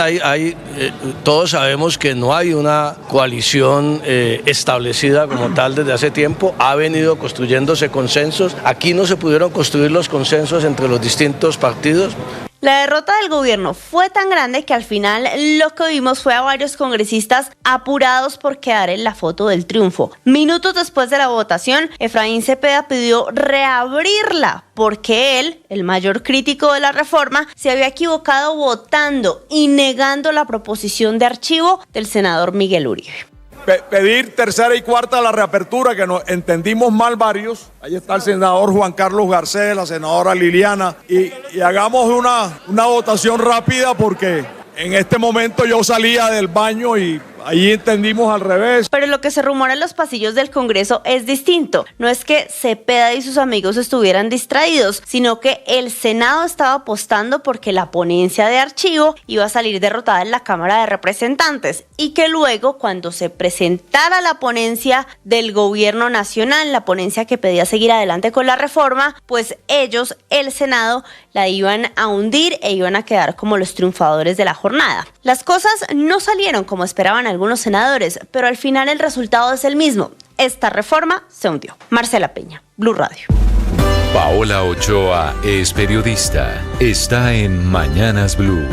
Todos sabemos que no hay una coalición establecida como tal desde hace tiempo. Ha venido construyéndose consensos. Aquí no se pudieron construir los consensos entre los distintos partidos. La derrota del gobierno fue tan grande que al final lo que vimos fue a varios congresistas apurados por quedar en la foto del triunfo. Minutos después de la votación, Efraín Cepeda pidió reabrirla porque él, el mayor crítico de la reforma, se había equivocado votando y negando la proposición de archivo del senador Miguel Uribe. Pedir tercera y cuarta la reapertura, que nos entendimos mal varios. Ahí está el senador Juan Carlos Garcés, la senadora Liliana, y hagamos una votación rápida porque en este momento yo salía del baño y ahí entendimos al revés. Pero lo que se rumora en los pasillos del Congreso es distinto. No es que Cepeda y sus amigos estuvieran distraídos, sino que el Senado estaba apostando porque la ponencia de archivo iba a salir derrotada en la Cámara de Representantes y que luego, cuando se presentara la ponencia del Gobierno Nacional, la ponencia que pedía seguir adelante con la reforma, pues ellos, el Senado, la iban a hundir e iban a quedar como los triunfadores de la jornada. Las cosas no salieron como esperaban algunos senadores, pero al final el resultado es el mismo. Esta reforma se hundió. Marcela Peña, Blue Radio. Paola Ochoa es periodista. Está en Mañanas Blue.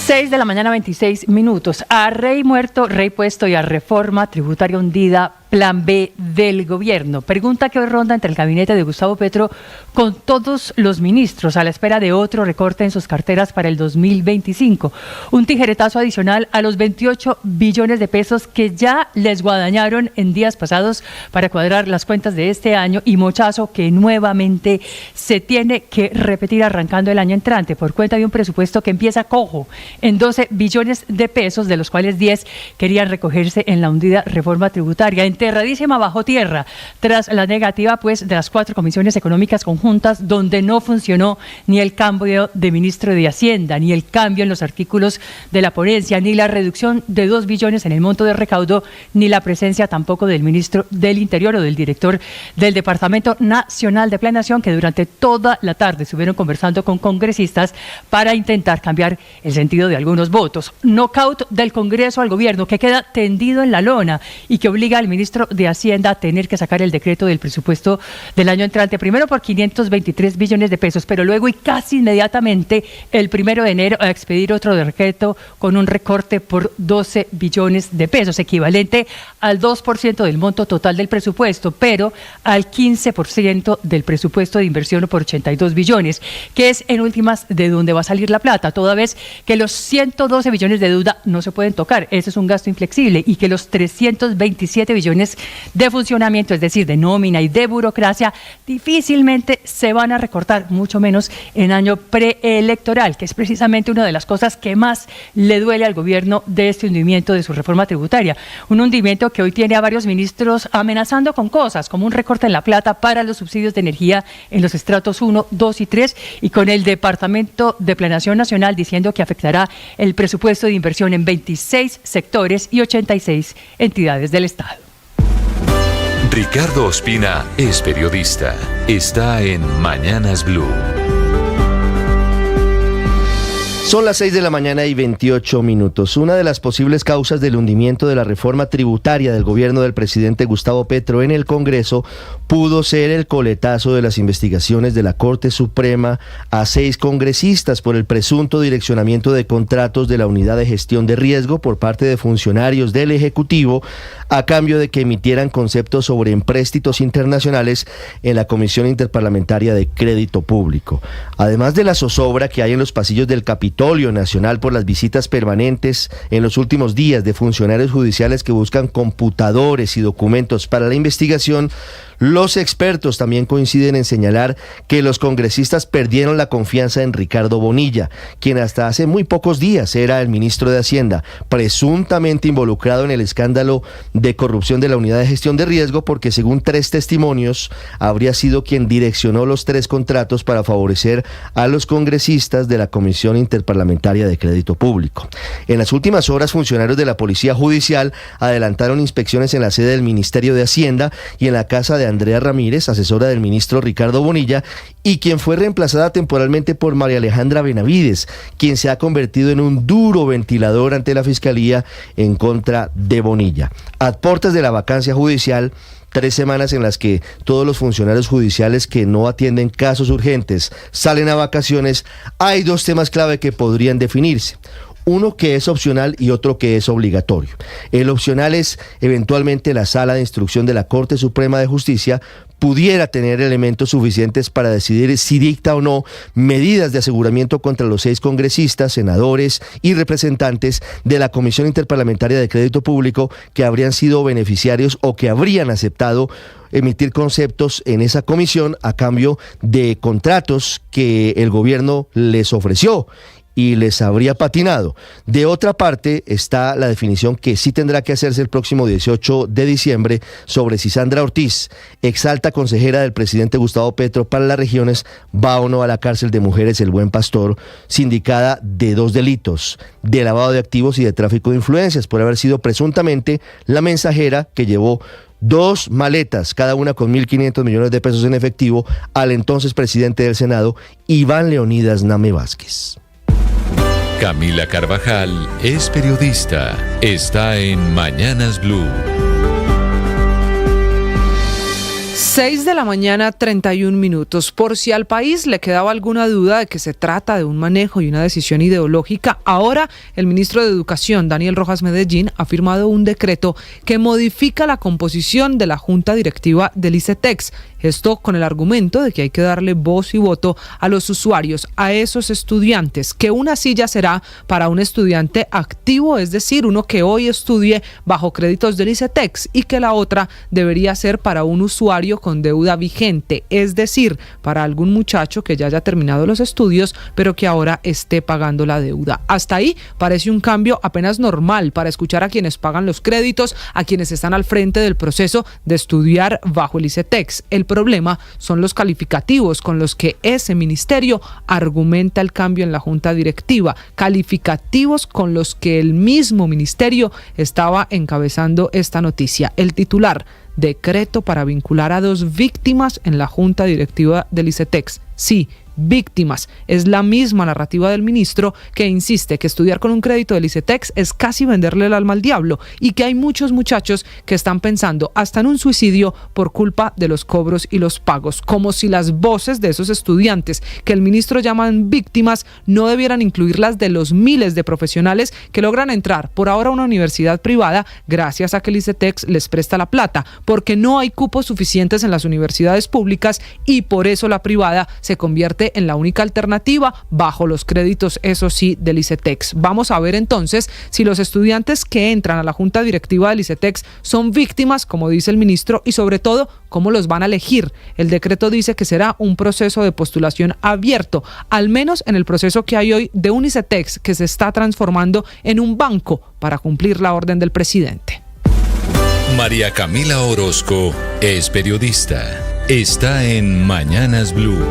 6 de la mañana, 26 minutos. A rey muerto, rey puesto y a reforma tributaria hundida, plan B del gobierno. Pregunta que hoy ronda entre el gabinete de Gustavo Petro con todos los ministros a la espera de otro recorte en sus carteras para el 2025. Un tijeretazo adicional a los 28 billones de pesos que ya les guadañaron en días pasados para cuadrar las cuentas de este año y mochazo que nuevamente se tiene que repetir arrancando el año entrante por cuenta de un presupuesto que empieza cojo en 12 billones de pesos, de los cuales 10 querían recogerse en la hundida reforma tributaria, enterradísima bajo tierra, tras la negativa pues de las 4 comisiones económicas conjuntas, donde no funcionó ni el cambio de ministro de Hacienda, ni el cambio en los artículos de la ponencia, ni la reducción de 2 billones en el monto de recaudo, ni la presencia tampoco del ministro del Interior o del director del Departamento Nacional de Planeación, que durante toda la tarde estuvieron conversando con congresistas para intentar cambiar el sentido de algunos votos. Knockout del Congreso al gobierno, que queda tendido en la lona y que obliga al ministro de Hacienda a tener que sacar el decreto del presupuesto del año entrante, primero por 523 billones de pesos, pero luego y casi inmediatamente el 1 de enero a expedir otro decreto con un recorte por 12 billones de pesos, equivalente al 2% del monto total del presupuesto, pero al 15% del presupuesto de inversión por 82 billones, que es en últimas de donde va a salir la plata, toda vez que los 112 billones de deuda no se pueden tocar, ese es un gasto inflexible, y que los 327 billones de funcionamiento, es decir, de nómina y de burocracia, difícilmente se van a recortar, mucho menos en año preelectoral, que es precisamente una de las cosas que más le duele al gobierno de este hundimiento de su reforma tributaria. Un hundimiento que hoy tiene a varios ministros amenazando con cosas como un recorte en la plata para los subsidios de energía en los estratos 1, 2 y 3, y con el Departamento de Planeación Nacional diciendo que afectará el presupuesto de inversión en 26 sectores y 86 entidades del Estado. Ricardo Ospina es periodista. Está en Mañanas Blue. Son las 6 de la mañana y 28 minutos. Una de las posibles causas del hundimiento de la reforma tributaria del gobierno del presidente Gustavo Petro en el Congreso pudo ser el coletazo de las investigaciones de la Corte Suprema a 6 congresistas por el presunto direccionamiento de contratos de la Unidad de Gestión de Riesgo por parte de funcionarios del Ejecutivo a cambio de que emitieran conceptos sobre empréstitos internacionales en la Comisión Interparlamentaria de Crédito Público. Además de la zozobra que hay en los pasillos del Capitolio Nacional por las visitas permanentes en los últimos días de funcionarios judiciales que buscan computadores y documentos para la investigación, los expertos también coinciden en señalar que los congresistas perdieron la confianza en Ricardo Bonilla, quien hasta hace muy pocos días era el ministro de Hacienda, presuntamente involucrado en el escándalo de corrupción de la Unidad de Gestión de Riesgo, porque según 3 testimonios, habría sido quien direccionó los 3 contratos para favorecer a los congresistas de la Comisión Interparlamentaria de Crédito Público. En las últimas horas, funcionarios de la Policía Judicial adelantaron inspecciones en la sede del Ministerio de Hacienda y en la casa de Andrea Ramírez, asesora del ministro Ricardo Bonilla, y quien fue reemplazada temporalmente por María Alejandra Benavides, quien se ha convertido en un duro ventilador ante la Fiscalía en contra de Bonilla. A puertas de la vacancia judicial, 3 semanas en las que todos los funcionarios judiciales que no atienden casos urgentes salen a vacaciones, hay 2 temas clave que podrían definirse. Uno que es opcional y otro que es obligatorio. El opcional es eventualmente la Sala de Instrucción de la Corte Suprema de Justicia pudiera tener elementos suficientes para decidir si dicta o no medidas de aseguramiento contra los 6 congresistas, senadores y representantes de la Comisión Interparlamentaria de Crédito Público que habrían sido beneficiarios o que habrían aceptado emitir conceptos en esa comisión a cambio de contratos que el gobierno les ofreció y les habría patinado. De otra parte está la definición que sí tendrá que hacerse el próximo 18 de diciembre sobre si Sandra Ortiz, exalta consejera del presidente Gustavo Petro para las regiones, va o no a la cárcel de mujeres El Buen Pastor, sindicada de 2 delitos, de lavado de activos y de tráfico de influencias, por haber sido presuntamente la mensajera que llevó 2 maletas, cada una con 1.500 millones de pesos en efectivo, al entonces presidente del Senado, Iván Leonidas Name Vázquez. Camila Carvajal es periodista. Está en Mañanas Blue. 6 de la mañana, 31 minutos. Por si al país le quedaba alguna duda de que se trata de un manejo y una decisión ideológica, ahora el ministro de Educación, Daniel Rojas Medellín, ha firmado un decreto que modifica la composición de la junta directiva del ICETEX. Esto con el argumento de que hay que darle voz y voto a los usuarios, a esos estudiantes, que una silla será para un estudiante activo, es decir, uno que hoy estudie bajo créditos del ICETEX, y que la otra debería ser para un usuario con deuda vigente, es decir, para algún muchacho que ya haya terminado los estudios, pero que ahora esté pagando la deuda. Hasta ahí parece un cambio apenas normal para escuchar a quienes pagan los créditos, a quienes están al frente del proceso de estudiar bajo el ICETEX. El problema son los calificativos con los que ese ministerio argumenta el cambio en la junta directiva, calificativos con los que el mismo ministerio estaba encabezando esta noticia. El titular: decreto para vincular a 2 víctimas en la junta directiva del ICETEX. Sí, víctimas. Es la misma narrativa del ministro, que insiste que estudiar con un crédito del ICETEX es casi venderle el alma al diablo, y que hay muchos muchachos que están pensando hasta en un suicidio por culpa de los cobros y los pagos, como si las voces de esos estudiantes que el ministro llaman víctimas no debieran incluir las de los miles de profesionales que logran entrar por ahora a una universidad privada gracias a que el ICETEX les presta la plata, porque no hay cupos suficientes en las universidades públicas y por eso la privada se convierte en la única alternativa bajo los créditos, eso sí, del ICETEX. Vamos a ver entonces si los estudiantes que entran a la junta directiva del ICETEX son víctimas, como dice el ministro, y sobre todo, cómo los van a elegir. El decreto dice que será un proceso de postulación abierto, al menos en el proceso que hay hoy de un ICETEX que se está transformando en un banco para cumplir la orden del presidente. María Camila Orozco es periodista. Está en Mañanas Blue.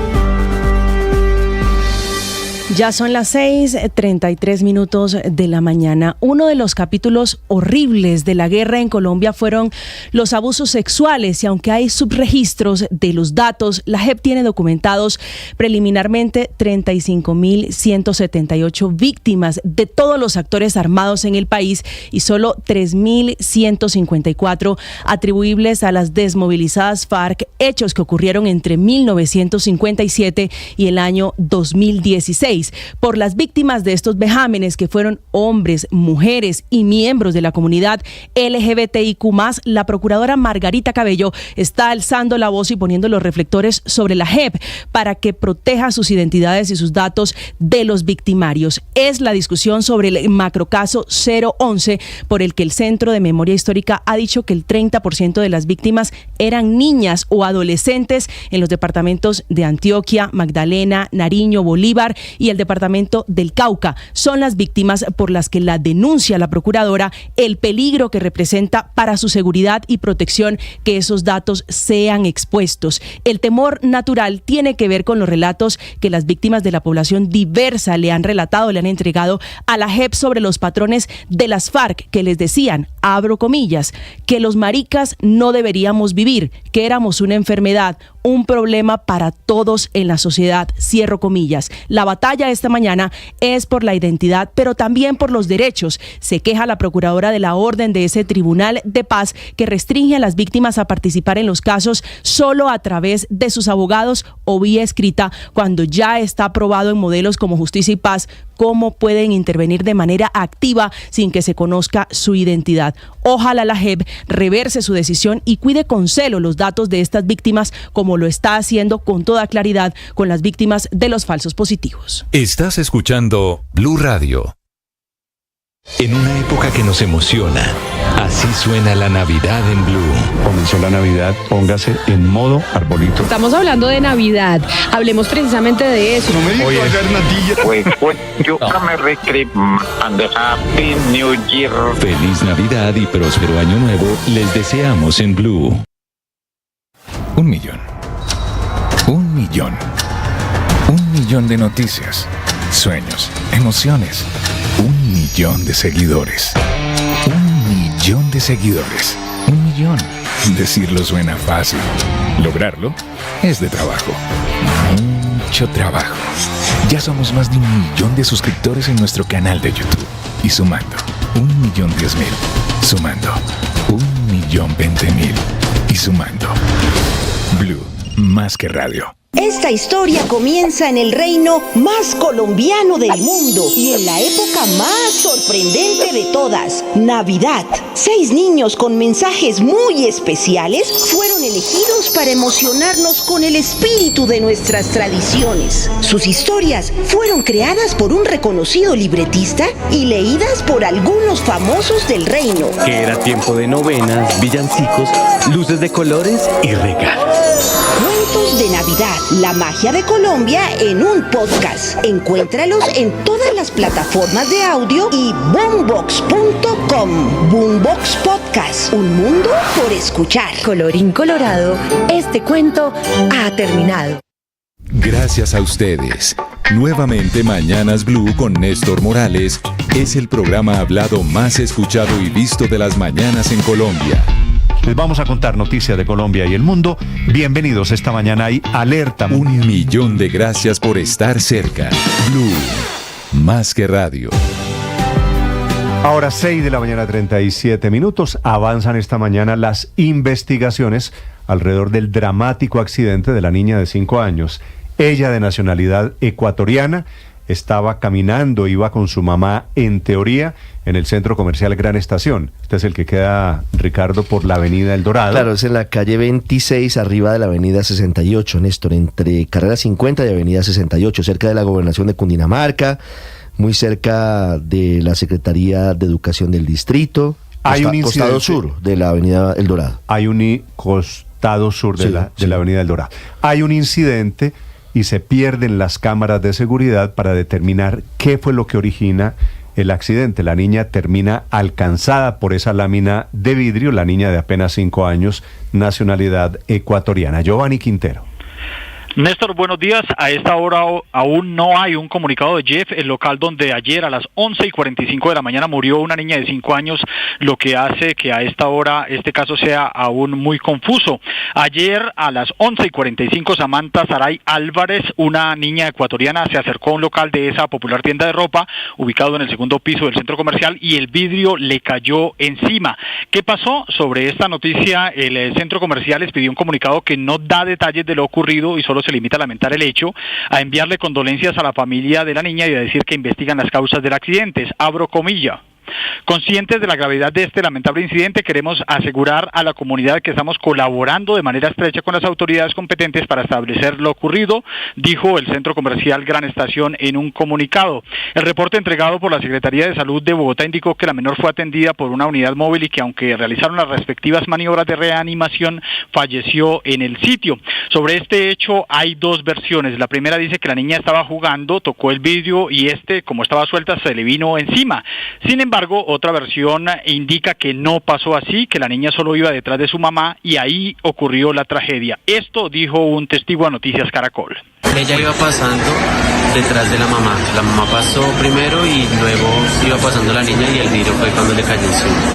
Ya son las 6:33 de la mañana. Uno de los capítulos horribles de la guerra en Colombia fueron los abusos sexuales, y aunque hay subregistros de los datos, la JEP tiene documentados preliminarmente 35.178 víctimas de todos los actores armados en el país y solo 3.154 atribuibles a las desmovilizadas FARC, hechos que ocurrieron entre 1957 y el año 2016. Por las víctimas de estos vejámenes, que fueron hombres, mujeres y miembros de la comunidad LGBTIQ+, la procuradora Margarita Cabello está alzando la voz y poniendo los reflectores sobre la JEP para que proteja sus identidades y sus datos de los victimarios. Es la discusión sobre el macrocaso 011, por el que el Centro de Memoria Histórica ha dicho que el 30% de las víctimas eran niñas o adolescentes en los departamentos de Antioquia, Magdalena, Nariño, Bolívar y el departamento del Cauca. Son las víctimas por las que la denuncia la procuradora el peligro que representa para su seguridad y protección que esos datos sean expuestos. El temor natural tiene que ver con los relatos que las víctimas de la población diversa le han relatado, le han entregado a la JEP sobre los patrones de las FARC, que les decían, abro comillas, que los maricas no deberíamos vivir, que éramos una enfermedad, un problema para todos en la sociedad, cierro comillas. La batalla esta mañana es por la identidad, pero también por los derechos. Se queja la procuradora de la orden de ese Tribunal de Paz que restringe a las víctimas a participar en los casos solo a través de sus abogados o vía escrita, cuando ya está aprobado en modelos como Justicia y Paz cómo pueden intervenir de manera activa sin que se conozca su identidad. Ojalá la JEP reverse su decisión y cuide con celo los datos de estas víctimas, como lo está haciendo con toda claridad con las víctimas de los falsos positivos. Estás escuchando Blue Radio. En una época que nos emociona, así suena la Navidad en Blue. Comenzó la Navidad, póngase en modo arbolito. Estamos hablando de Navidad, hablemos precisamente de eso. No me digas Happy New Year. Feliz Navidad y próspero año nuevo les deseamos en Blue. 1 millón. 1 millón. 1 millón de noticias, sueños, emociones. 1 millón de seguidores. 1 millón de seguidores. 1 millón. Decirlo suena fácil. Lograrlo es de trabajo. Mucho trabajo. Ya somos más de 1 millón de suscriptores en nuestro canal de YouTube. Y sumando, 1.010.000. Sumando, 1.020.000. Y sumando. Blue, más que radio. Esta historia comienza en el reino más colombiano del mundo y en la época más sorprendente de todas, Navidad. 6 niños con mensajes muy especiales fueron elegidos para emocionarnos con el espíritu de nuestras tradiciones. Sus historias fueron creadas por un reconocido libretista y leídas por algunos famosos del reino. Que era tiempo de novenas, villancicos, luces de colores y regalos. Cuentos de Navidad, la magia de Colombia en un podcast. Encuéntralos en todas las plataformas de audio y boombox.com. Boombox Podcast, un mundo por escuchar. Colorín colorado, este cuento ha terminado. Gracias a ustedes. Nuevamente Mañanas Blue con Néstor Morales es el programa hablado más escuchado y visto de las mañanas en Colombia. Les vamos a contar noticias de Colombia y el mundo. Bienvenidos, esta mañana hay alerta. 1 millón de gracias por estar cerca. Blue, más que radio. Ahora 6:37 a.m. Avanzan esta mañana las investigaciones alrededor del dramático accidente de la niña de 5 años. Ella, de nacionalidad ecuatoriana, estaba caminando, iba con su mamá, en teoría, en el centro comercial Gran Estación. Este es el que queda, Ricardo, por la avenida El Dorado. Claro, es en la calle 26, arriba de la avenida 68, Néstor, entre carrera 50 y avenida 68, cerca de la gobernación de Cundinamarca, muy cerca de la Secretaría de Educación del distrito. Hay un costado sur de la avenida El Dorado. Hay un costado sur de la avenida El Dorado. Hay un incidente y se pierden las cámaras de seguridad para determinar qué fue lo que origina el accidente. La niña termina alcanzada por esa lámina de vidrio, la niña de apenas 5 años, nacionalidad ecuatoriana. Giovanni Quintero. Néstor, buenos días. A esta hora aún no hay un comunicado de Jeff, el local donde ayer a las 11:45 de la mañana murió una niña de 5 años, lo que hace que a esta hora este caso sea aún muy confuso. Ayer a las 11:45 Samantha Saray Álvarez, una niña ecuatoriana, se acercó a un local de esa popular tienda de ropa ubicado en el segundo piso del centro comercial y el vidrio le cayó encima. ¿Qué pasó? Sobre esta noticia el centro comercial les pidió un comunicado que no da detalles de lo ocurrido y solo se limita a lamentar el hecho, a enviarle condolencias a la familia de la niña y a decir que investigan las causas del accidente. Abro comilla. Conscientes de la gravedad de este lamentable incidente, queremos asegurar a la comunidad que estamos colaborando de manera estrecha con las autoridades competentes para establecer lo ocurrido, dijo el Centro Comercial Gran Estación en un comunicado. El reporte entregado por la Secretaría de Salud de Bogotá indicó que la menor fue atendida por una unidad móvil y que aunque realizaron las respectivas maniobras de reanimación, falleció en el sitio. Sobre este hecho hay dos versiones. La primera dice que la niña estaba jugando, tocó el vidrio y como estaba suelta, se le vino encima. Sin embargo, otra versión indica que no pasó así, que la niña solo iba detrás de su mamá y ahí ocurrió la tragedia. Esto dijo un testigo a Noticias Caracol. Ella iba pasando detrás de la mamá. La mamá pasó primero y luego iba pasando la niña y el vidrio fue cuando le cayó encima.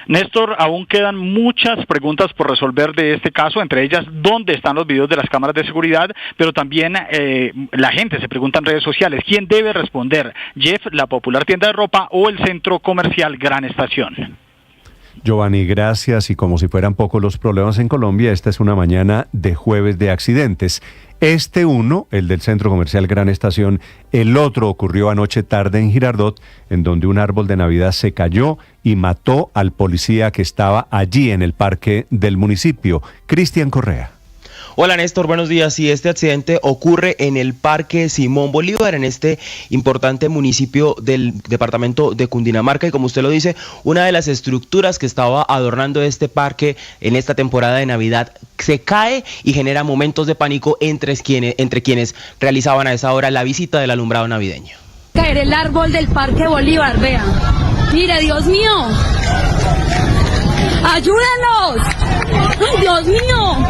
Néstor, aún quedan muchas preguntas por resolver de este caso, entre ellas dónde están los videos de las cámaras de seguridad, pero también la gente se pregunta en redes sociales, ¿quién debe responder? ¿Jeff, la popular tienda de ropa o el centro comercial Gran Estación? Giovanni, gracias. Y como si fueran pocos los problemas en Colombia, esta es una mañana de jueves de accidentes. Uno, el del Centro Comercial Gran Estación, el otro ocurrió anoche tarde en Girardot, en donde un árbol de Navidad se cayó y mató al policía que estaba allí en el parque del municipio. Cristian Correa. Hola Néstor, buenos días. Sí, este accidente ocurre en el Parque Simón Bolívar, en este importante municipio del departamento de Cundinamarca, y como usted lo dice, una de las estructuras que estaba adornando este parque en esta temporada de Navidad se cae y genera momentos de pánico entre quienes realizaban a esa hora la visita del alumbrado navideño. Caer el árbol del Parque Bolívar, vean. Mire, Dios mío. ¡Ayúdenos! ¡Ay, Dios mío!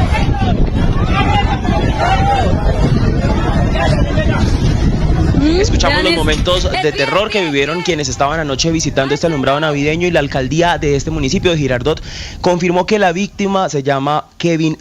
Escuchamos los momentos de terror que vivieron quienes estaban anoche visitando este alumbrado navideño, y la alcaldía de este municipio de Girardot confirmó que la víctima se llamaba Kevin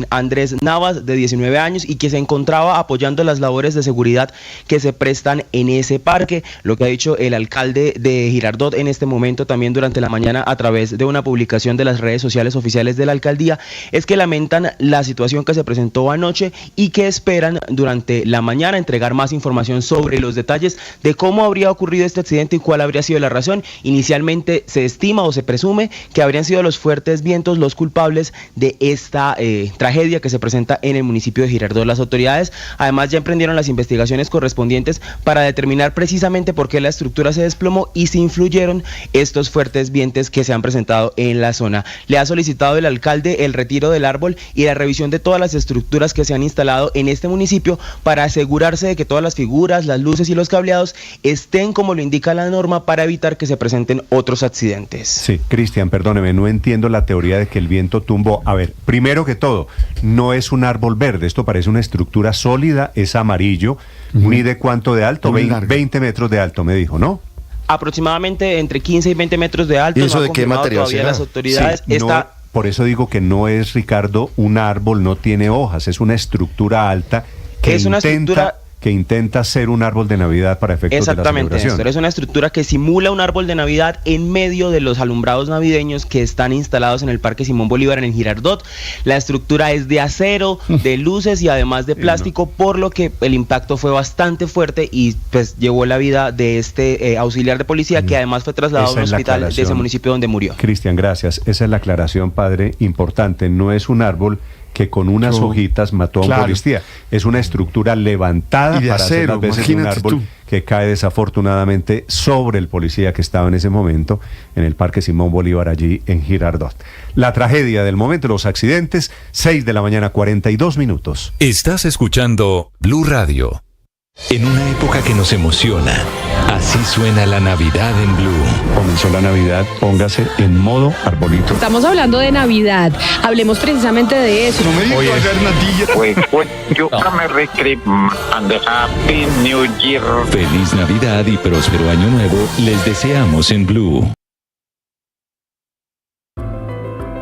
Andrés Navas, de 19 años, y que se encontraba apoyando las labores de seguridad que se prestan en ese parque. Lo que ha dicho el alcalde de Girardot en este momento, también durante la mañana, a través de una publicación de las redes sociales oficiales de la alcaldía, es que lamentan la situación que se presentó anoche y que esperan durante la mañana entregar más información sobre los detalles de cómo habría ocurrido este accidente y cuál habría sido la razón. Inicialmente se estima o se presume que habrían sido los fuertes vientos los culpables de esta tragedia que se presenta en el municipio de Girardot. Las autoridades además ya emprendieron las investigaciones correspondientes para determinar precisamente por qué la estructura se desplomó y si influyeron estos fuertes vientos que se han presentado en la zona. Le ha solicitado el alcalde el retiro del árbol y la revisión de todas las estructuras que se han instalado en este municipio para asegurarse de que todas las figuras, las luces y los cableados estén como lo indica la norma para evitar que se presenten otros accidentes. Sí, Cristian, perdóneme, no entiendo la teoría de que el viento tumbó. A ver, primero que todo, no es un árbol verde, esto parece una estructura sólida, es amarillo. ¿Mide cuánto de alto? 20 metros de alto, me dijo, ¿no? Aproximadamente entre 15 y 20 metros de alto. ¿Y eso de qué material será? Las autoridades sí, por eso digo que no es, Ricardo, un árbol, no tiene hojas, es una estructura alta que intenta ser un árbol de Navidad para efectos de la celebración. Exactamente, Néstor, es una estructura que simula un árbol de Navidad en medio de los alumbrados navideños que están instalados en el Parque Simón Bolívar en el Girardot. La estructura es de acero, de luces y además de plástico, por lo que el impacto fue bastante fuerte y pues llevó la vida de este auxiliar de policía, que además fue trasladado a un hospital de ese municipio donde murió. Cristian, gracias. Esa es la aclaración, padre, importante. No es un árbol que con unas hojitas mató a un policía. Es una estructura levantada para hacer las veces un árbol que cae desafortunadamente sobre el policía que estaba en ese momento en el Parque Simón Bolívar, allí en Girardot. La tragedia del momento, los accidentes, 6 de la mañana, 42 minutos. Estás escuchando Blue Radio. En una época que nos emociona, Así suena la Navidad en Blue. Comenzó la Navidad, póngase en modo arbolito. Estamos hablando de Navidad. Hablemos precisamente de eso. No me digas and a Happy New Year. Feliz Navidad y próspero año nuevo les deseamos en Blue.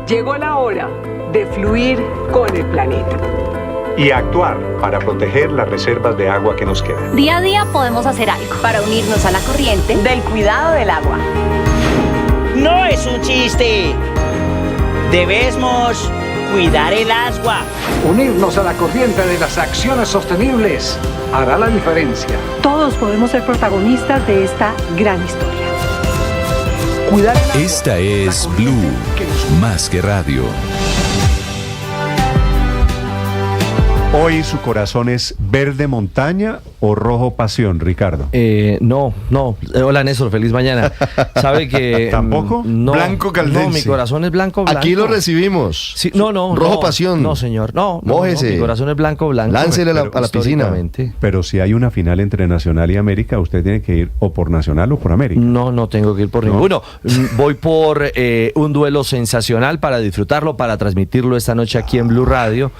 Llegó la hora de fluir con el planeta. Y actuar para proteger las reservas de agua que nos quedan. Día a día podemos hacer algo para unirnos a la corriente del cuidado del agua. No es un chiste. Debemos cuidar el agua. Unirnos a la corriente de las acciones sostenibles hará la diferencia. Todos podemos ser protagonistas de esta gran historia. Cuidar el agua. Esta es Blue, más que radio. Hoy su corazón es verde montaña o rojo pasión, Ricardo. No. Hola Néstor, feliz mañana. ¿Sabe que tampoco? No, blanco caldense. No, mi corazón es blanco. Aquí lo recibimos. Sí, no. Rojo pasión. No, señor. No, mójese. Mi corazón es blanco. Láncele a la piscina. Pero si hay una final entre Nacional y América, usted tiene que ir o por Nacional o por América. No tengo que ir por ninguno. Voy por un duelo sensacional para disfrutarlo, para transmitirlo esta noche aquí en Blue Radio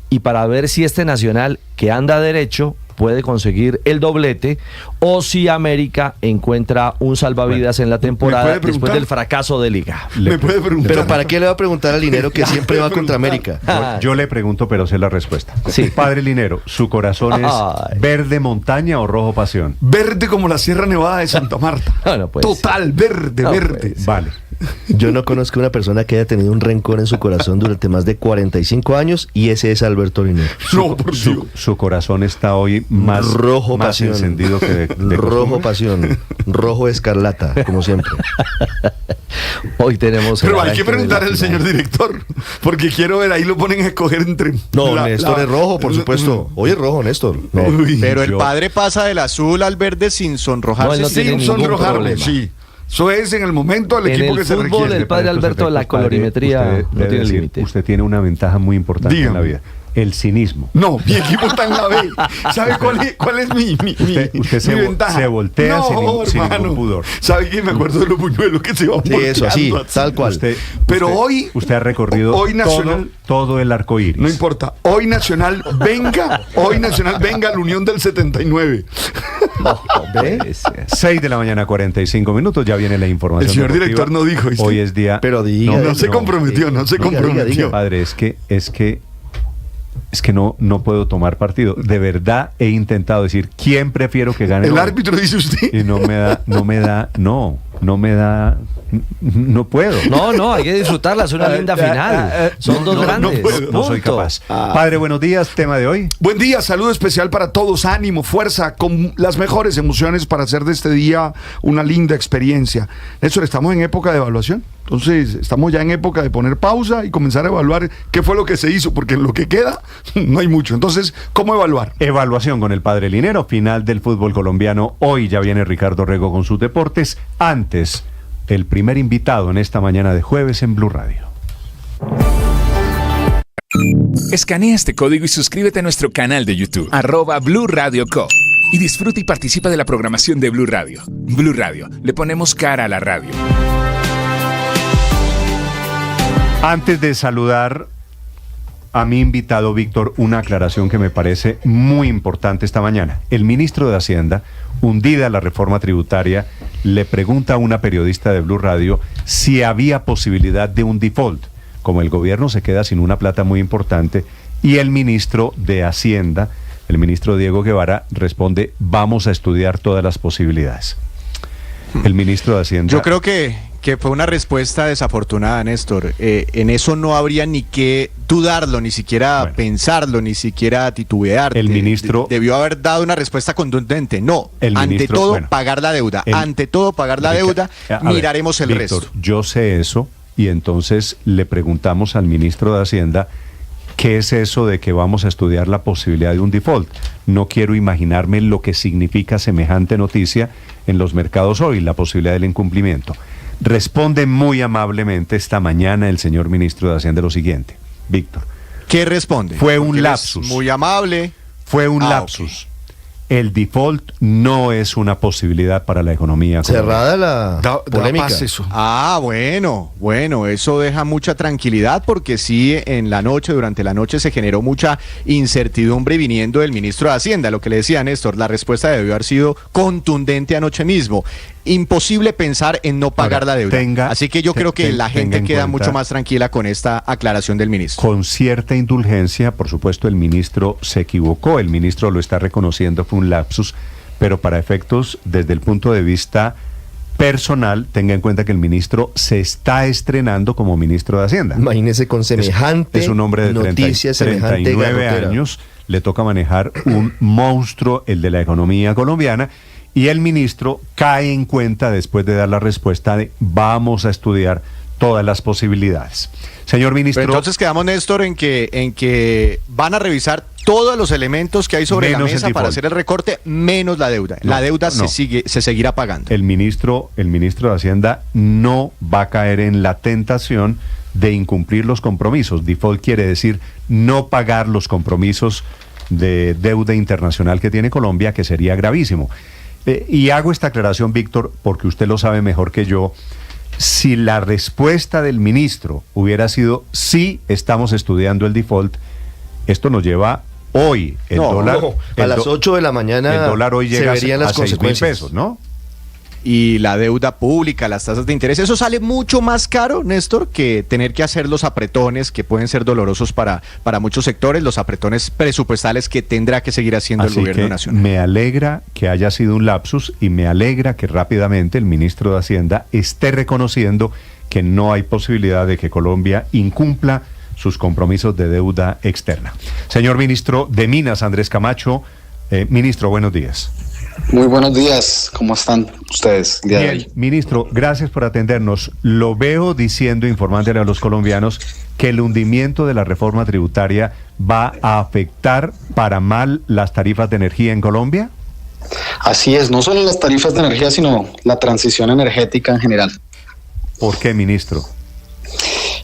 y para ver si este Nacional, que anda derecho, puede conseguir el doblete o si América encuentra un salvavidas en la temporada después del fracaso de Liga. ¿Me puede preguntar? Pero ¿para qué le va a preguntar al Linero que siempre va contra América? Yo le pregunto, pero sé la respuesta. Sí. Padre Linero, ¿su corazón es verde montaña o rojo pasión? Verde como la Sierra Nevada de Santa Marta. Total, verde. Vale. Yo no conozco una persona que haya tenido un rencor en su corazón durante más de 45 años y ese es Alberto Linero. Su corazón está hoy más rojo más pasión. Encendido que de rojo pasión, rojo escarlata, como siempre. Hoy tenemos. Pero hay que preguntar al señor director, porque quiero ver, ahí lo ponen a escoger entre. No, Néstor es rojo, por supuesto. Hoy es rojo, Néstor. No. Pero el padre pasa del azul al verde sin sonrojarse. No sin sonrojarme, sí. Eso es en el momento del equipo que se requiere. En el fútbol, el padre Alberto, la colorimetría no tiene límite. Usted tiene una ventaja muy importante en la vida. El cinismo. No, mi equipo está en la B. ¿Sabe cuál es mi ventaja? Se voltea sin ningún pudor. ¿Sabe qué? Me acuerdo de los buñuelos que se iban volteando. Sí, eso, así, tal cual. Pero hoy ha recorrido hoy Nacional, todo el arco iris. No importa. Hoy Nacional venga a la Unión del 79. 6 de la mañana, 45 minutos. Ya viene la información. El señor director no dijo esto. Hoy es día. Pero diga. No se comprometió. Diga. Padre, es que no puedo tomar partido. De verdad he intentado decir quién prefiero que gane. El árbitro dice usted. Y no puedo. No, hay que disfrutarla, es una linda final. Son dos grandes. No soy capaz. Padre, buenos días, tema de hoy. Buen día, saludo especial para todos, ánimo, fuerza, con las mejores emociones para hacer de este día una linda experiencia. Néstor, estamos en época de evaluación. Entonces, estamos ya en época de poner pausa y comenzar a evaluar qué fue lo que se hizo, porque en lo que queda no hay mucho. Entonces, ¿cómo evaluar? Evaluación con el padre Linero, final del fútbol colombiano. Hoy ya viene Ricardo Rego con sus deportes. Antes, el primer invitado en esta mañana de jueves en Blue Radio. Escanea este código y suscríbete a nuestro canal de YouTube, @Blue Radio Co. Y disfruta y participa de la programación de Blue Radio. Blue Radio, le ponemos cara a la radio. Antes de saludar a mi invitado Víctor, una aclaración que me parece muy importante esta mañana. El ministro de Hacienda, hundida la reforma tributaria, le pregunta a una periodista de Blue Radio si había posibilidad de un default, como el gobierno se queda sin una plata muy importante, y el ministro de Hacienda, el ministro Diego Guevara, responde: vamos a estudiar todas las posibilidades. El ministro de Hacienda... Yo creo que fue una respuesta desafortunada, Néstor. En eso no habría ni que dudarlo, ni siquiera pensarlo, ni siquiera titubear. El ministro... debió haber dado una respuesta contundente. No, ante todo, pagar la deuda. Ante todo, pagar la deuda. Miraremos el resto. Yo sé eso, y entonces le preguntamos al ministro de Hacienda ¿qué es eso de que vamos a estudiar la posibilidad de un default? No quiero imaginarme lo que significa semejante noticia en los mercados hoy, la posibilidad del incumplimiento. Responde muy amablemente esta mañana el señor ministro de Hacienda lo siguiente. Víctor. ¿Qué responde? Fue un lapsus. Muy amable. Fue un lapsus. Okay. el default no es una posibilidad para la economía colombiana. Cerrada la polémica. Bueno, eso deja mucha tranquilidad porque sí, durante la noche se generó mucha incertidumbre viniendo del ministro de Hacienda. Lo que le decía Néstor, la respuesta debió haber sido contundente anoche mismo. Imposible pensar en no pagar la deuda. Así que yo creo que la gente queda mucho más tranquila con esta aclaración del ministro. Con cierta indulgencia, por supuesto, el ministro se equivocó, el ministro lo está reconociendo, fue un lapsus, pero para efectos desde el punto de vista personal, tenga en cuenta que el ministro se está estrenando como ministro de Hacienda. Imagínese con semejante es un hombre de noticia, 39 años, le toca manejar un monstruo, el de la economía colombiana, y el ministro cae en cuenta después de dar la respuesta de vamos a estudiar todas las posibilidades. Señor ministro. Pero entonces quedamos, Néstor, en que van a revisar todos los elementos que hay sobre la mesa para hacer el recorte, menos la deuda. La deuda se seguirá pagando. El ministro de Hacienda no va a caer en la tentación de incumplir los compromisos. Default quiere decir no pagar los compromisos de deuda internacional que tiene Colombia, que sería gravísimo. Y hago esta aclaración, Víctor, porque usted lo sabe mejor que yo. Si la respuesta del ministro hubiera sido sí, estamos estudiando el default, esto nos lleva hoy. El dólar a las 8 de la mañana el dólar hoy llega se verían las consecuencias. 6.000 pesos, ¿no? Y la deuda pública, las tasas de interés, eso sale mucho más caro, Néstor, que tener que hacer los apretones que pueden ser dolorosos para muchos sectores, los apretones presupuestales que tendrá que seguir haciendo el gobierno nacional. Me alegra que haya sido un lapsus y me alegra que rápidamente el ministro de Hacienda esté reconociendo que no hay posibilidad de que Colombia incumpla sus compromisos de deuda externa. Señor ministro de Minas, Andrés Camacho. Ministro, buenos días. Muy buenos días, ¿cómo están ustedes el día de hoy? Ministro, gracias por atendernos. Lo veo diciendo, informándole a los colombianos, que el hundimiento de la reforma tributaria va a afectar para mal las tarifas de energía en Colombia. Así es, no solo las tarifas de energía, sino la transición energética en general. ¿Por qué, ministro?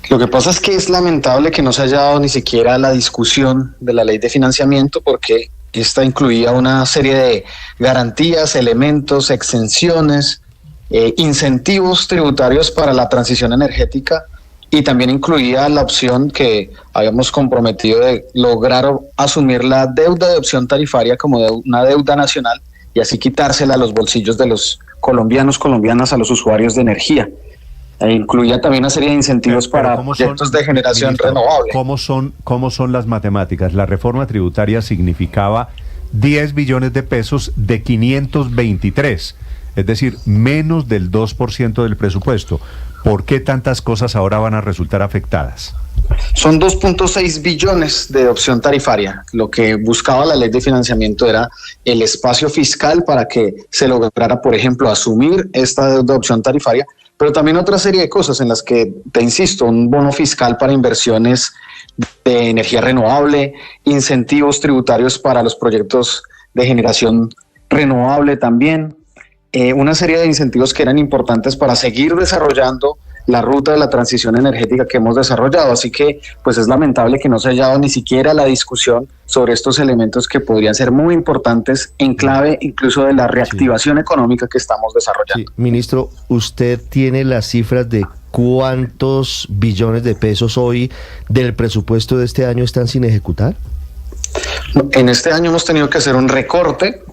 Lo que pasa es que es lamentable que no se haya dado ni siquiera la discusión de la ley de financiamiento, porque esta incluía una serie de garantías, elementos, exenciones, incentivos tributarios para la transición energética, y también incluía la opción que habíamos comprometido de lograr asumir la deuda de opción tarifaria como una deuda nacional y así quitársela a los bolsillos de los colombianas, a los usuarios de energía. Incluía también una serie de incentivos para proyectos de generación renovable. ¿Cómo son las matemáticas? La reforma tributaria significaba 10 billones de pesos de 523, es decir, menos del 2% del presupuesto. ¿Por qué tantas cosas ahora van a resultar afectadas? Son 2.6 billones de opción tarifaria. Lo que buscaba la ley de financiamiento era el espacio fiscal para que se lograra, por ejemplo, asumir esta deuda de opción tarifaria, pero también otra serie de cosas en las que, te insisto, un bono fiscal para inversiones de energía renovable, incentivos tributarios para los proyectos de generación renovable también, una serie de incentivos que eran importantes para seguir desarrollando la ruta de la transición energética que hemos desarrollado. Así que pues es lamentable que no se haya dado ni siquiera la discusión sobre estos elementos que podrían ser muy importantes en clave incluso de la reactivación económica que estamos desarrollando. Sí. Ministro, ¿usted tiene las cifras de cuántos billones de pesos hoy del presupuesto de este año están sin ejecutar? En este año hemos tenido que hacer un recorte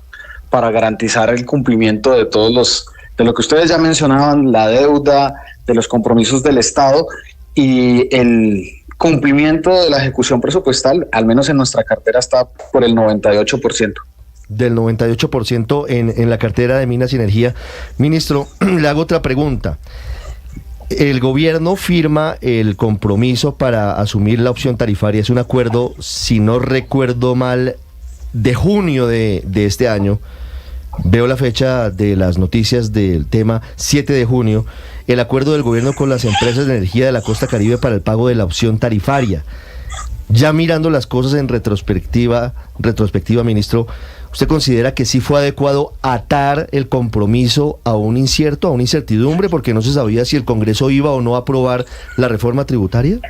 para garantizar el cumplimiento de de lo que ustedes ya mencionaban, la deuda, de los compromisos del Estado y el cumplimiento de la ejecución presupuestal, al menos en nuestra cartera, está por el 98%. Del 98% en la cartera de Minas y Energía. Ministro, le hago otra pregunta. El gobierno firma el compromiso para asumir la opción tarifaria. Es un acuerdo, si no recuerdo mal, de junio de este año. Veo la fecha de las noticias del tema, 7 de junio, el acuerdo del gobierno con las empresas de energía de la costa Caribe para el pago de la opción tarifaria. Ya mirando las cosas en retrospectiva, ministro, ¿usted considera que sí fue adecuado atar el compromiso a un incierto, a una incertidumbre, porque no se sabía si el Congreso iba o no a aprobar la reforma tributaria?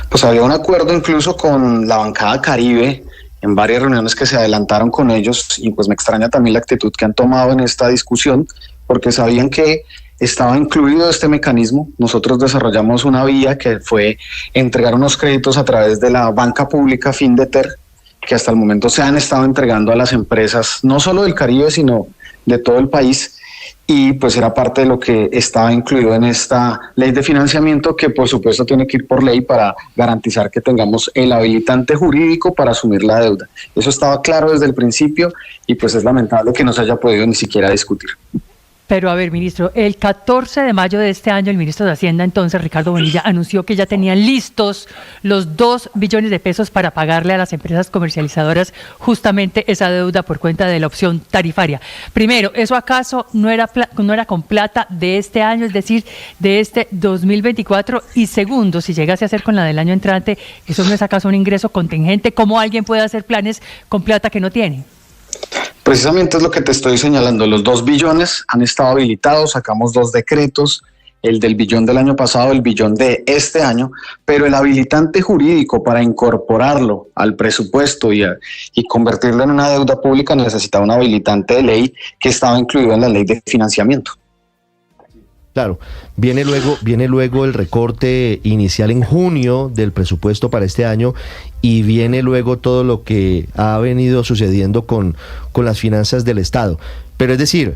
Pues había un acuerdo incluso con la bancada Caribe en varias reuniones que se adelantaron con ellos, y pues me extraña también la actitud que han tomado en esta discusión, porque sabían que estaba incluido este mecanismo. Nosotros desarrollamos una vía que fue entregar unos créditos a través de la banca pública Findeter, que hasta el momento se han estado entregando a las empresas, no solo del Caribe, sino de todo el país, y pues era parte de lo que estaba incluido en esta ley de financiamiento, que por supuesto tiene que ir por ley para garantizar que tengamos el habilitante jurídico para asumir la deuda. Eso estaba claro desde el principio y pues es lamentable que no se haya podido ni siquiera discutir. Pero a ver, ministro, el 14 de mayo de este año, el ministro de Hacienda, entonces, Ricardo Bonilla, anunció que ya tenían listos los 2 billones de pesos para pagarle a las empresas comercializadoras justamente esa deuda por cuenta de la opción tarifaria. Primero, ¿eso acaso no era con plata de este año, es decir, de este 2024? Y segundo, si llegase a ser con la del año entrante, ¿eso no es acaso un ingreso contingente? ¿Cómo alguien puede hacer planes con plata que no tiene? Precisamente es lo que te estoy señalando. Los 2 billones han estado habilitados, sacamos 2 decretos, el del billón del año pasado, el billón de este año, pero el habilitante jurídico para incorporarlo al presupuesto y convertirlo en una deuda pública necesitaba un habilitante de ley que estaba incluido en la ley de financiamiento. Claro, viene luego el recorte inicial en junio del presupuesto para este año y viene luego todo lo que ha venido sucediendo con las finanzas del Estado. Pero es decir,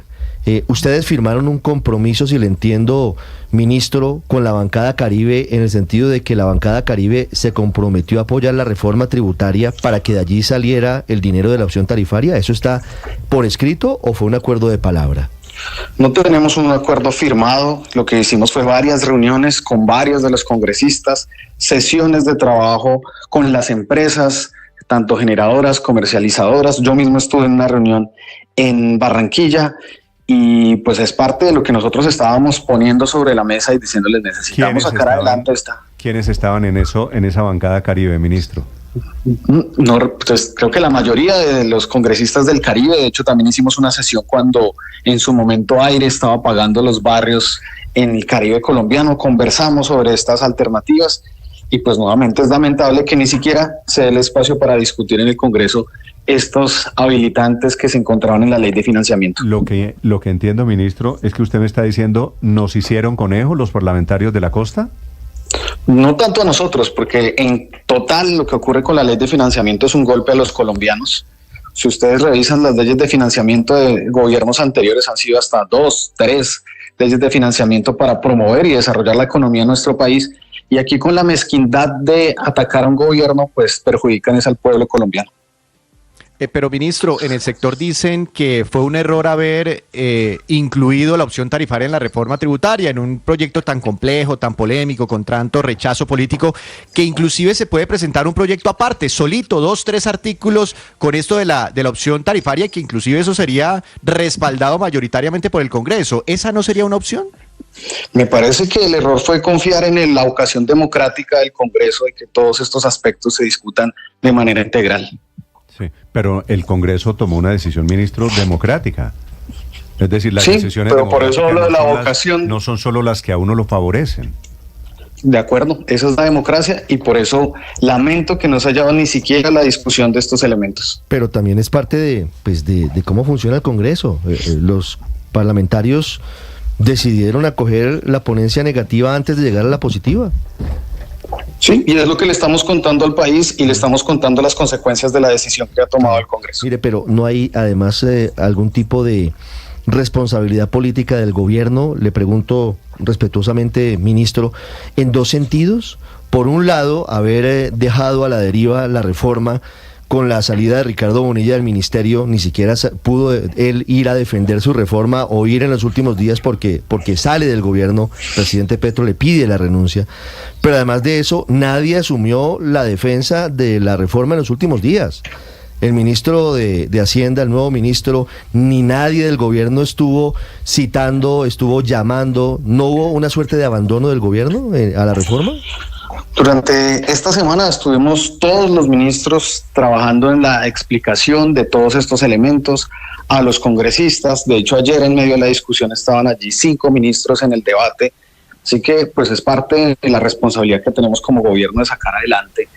ustedes firmaron un compromiso, si le entiendo, ministro, con la bancada Caribe, en el sentido de que la bancada Caribe se comprometió a apoyar la reforma tributaria para que de allí saliera el dinero de la opción tarifaria. ¿Eso está por escrito o fue un acuerdo de palabra? No tenemos un acuerdo firmado, lo que hicimos fue varias reuniones con varios de los congresistas, sesiones de trabajo con las empresas, tanto generadoras, comercializadoras. Yo mismo estuve en una reunión en Barranquilla y pues es parte de lo que nosotros estábamos poniendo sobre la mesa y diciéndoles necesitamos sacar adelante esta. ¿Quiénes estaban en esa bancada Caribe, ministro? No, pues creo que la mayoría de los congresistas del Caribe. De hecho también hicimos una sesión cuando en su momento Aire estaba pagando los barrios en el Caribe colombiano, conversamos sobre estas alternativas y pues nuevamente es lamentable que ni siquiera se dé el espacio para discutir en el Congreso estos habilitantes que se encontraban en la ley de financiamiento. Lo que entiendo, ministro, es que usted me está diciendo, ¿nos hicieron conejo los parlamentarios de la costa? No tanto a nosotros, porque en total lo que ocurre con la ley de financiamiento es un golpe a los colombianos. Si ustedes revisan las leyes de financiamiento de gobiernos anteriores, han sido hasta 2, 3 leyes de financiamiento para promover y desarrollar la economía en nuestro país. Y aquí con la mezquindad de atacar a un gobierno, pues perjudican es al pueblo colombiano. Pero ministro, en el sector dicen que fue un error haber incluido la opción tarifaria en la reforma tributaria, en un proyecto tan complejo, tan polémico, con tanto rechazo político, que inclusive se puede presentar un proyecto aparte, solito, 2, 3 artículos con esto de la opción tarifaria, que inclusive eso sería respaldado mayoritariamente por el Congreso. ¿Esa no sería una opción? Me parece que el error fue confiar en la vocación democrática del Congreso de que todos estos aspectos se discutan de manera integral. Sí, pero el Congreso tomó una decisión, ministro, democrática. Es decir, las decisiones pero por eso hablo de la vocación. No son solo las que a uno lo favorecen. De acuerdo, esa es la democracia y por eso lamento que no se haya dado ni siquiera la discusión de estos elementos. Pero también es parte de cómo funciona el Congreso. Los parlamentarios decidieron acoger la ponencia negativa antes de llegar a la positiva. Sí, y es lo que le estamos contando al país y le estamos contando las consecuencias de la decisión que ha tomado el Congreso. Mire, pero ¿no hay además algún tipo de responsabilidad política del gobierno? Le pregunto respetuosamente, ministro, en 2 sentidos. Por un lado, haber dejado a la deriva la reforma con la salida de Ricardo Bonilla del ministerio, ni siquiera pudo él ir a defender su reforma o ir en los últimos días porque sale del gobierno, el presidente Petro le pide la renuncia, pero además de eso, nadie asumió la defensa de la reforma en los últimos días. El ministro de Hacienda, el nuevo ministro, ni nadie del gobierno estuvo citando, estuvo llamando. ¿No hubo una suerte de abandono del gobierno a la reforma? Durante esta semana estuvimos todos los ministros trabajando en la explicación de todos estos elementos a los congresistas. De hecho, ayer en medio de la discusión estaban allí 5 ministros en el debate. Así que pues es parte de la responsabilidad que tenemos como gobierno de sacar adelante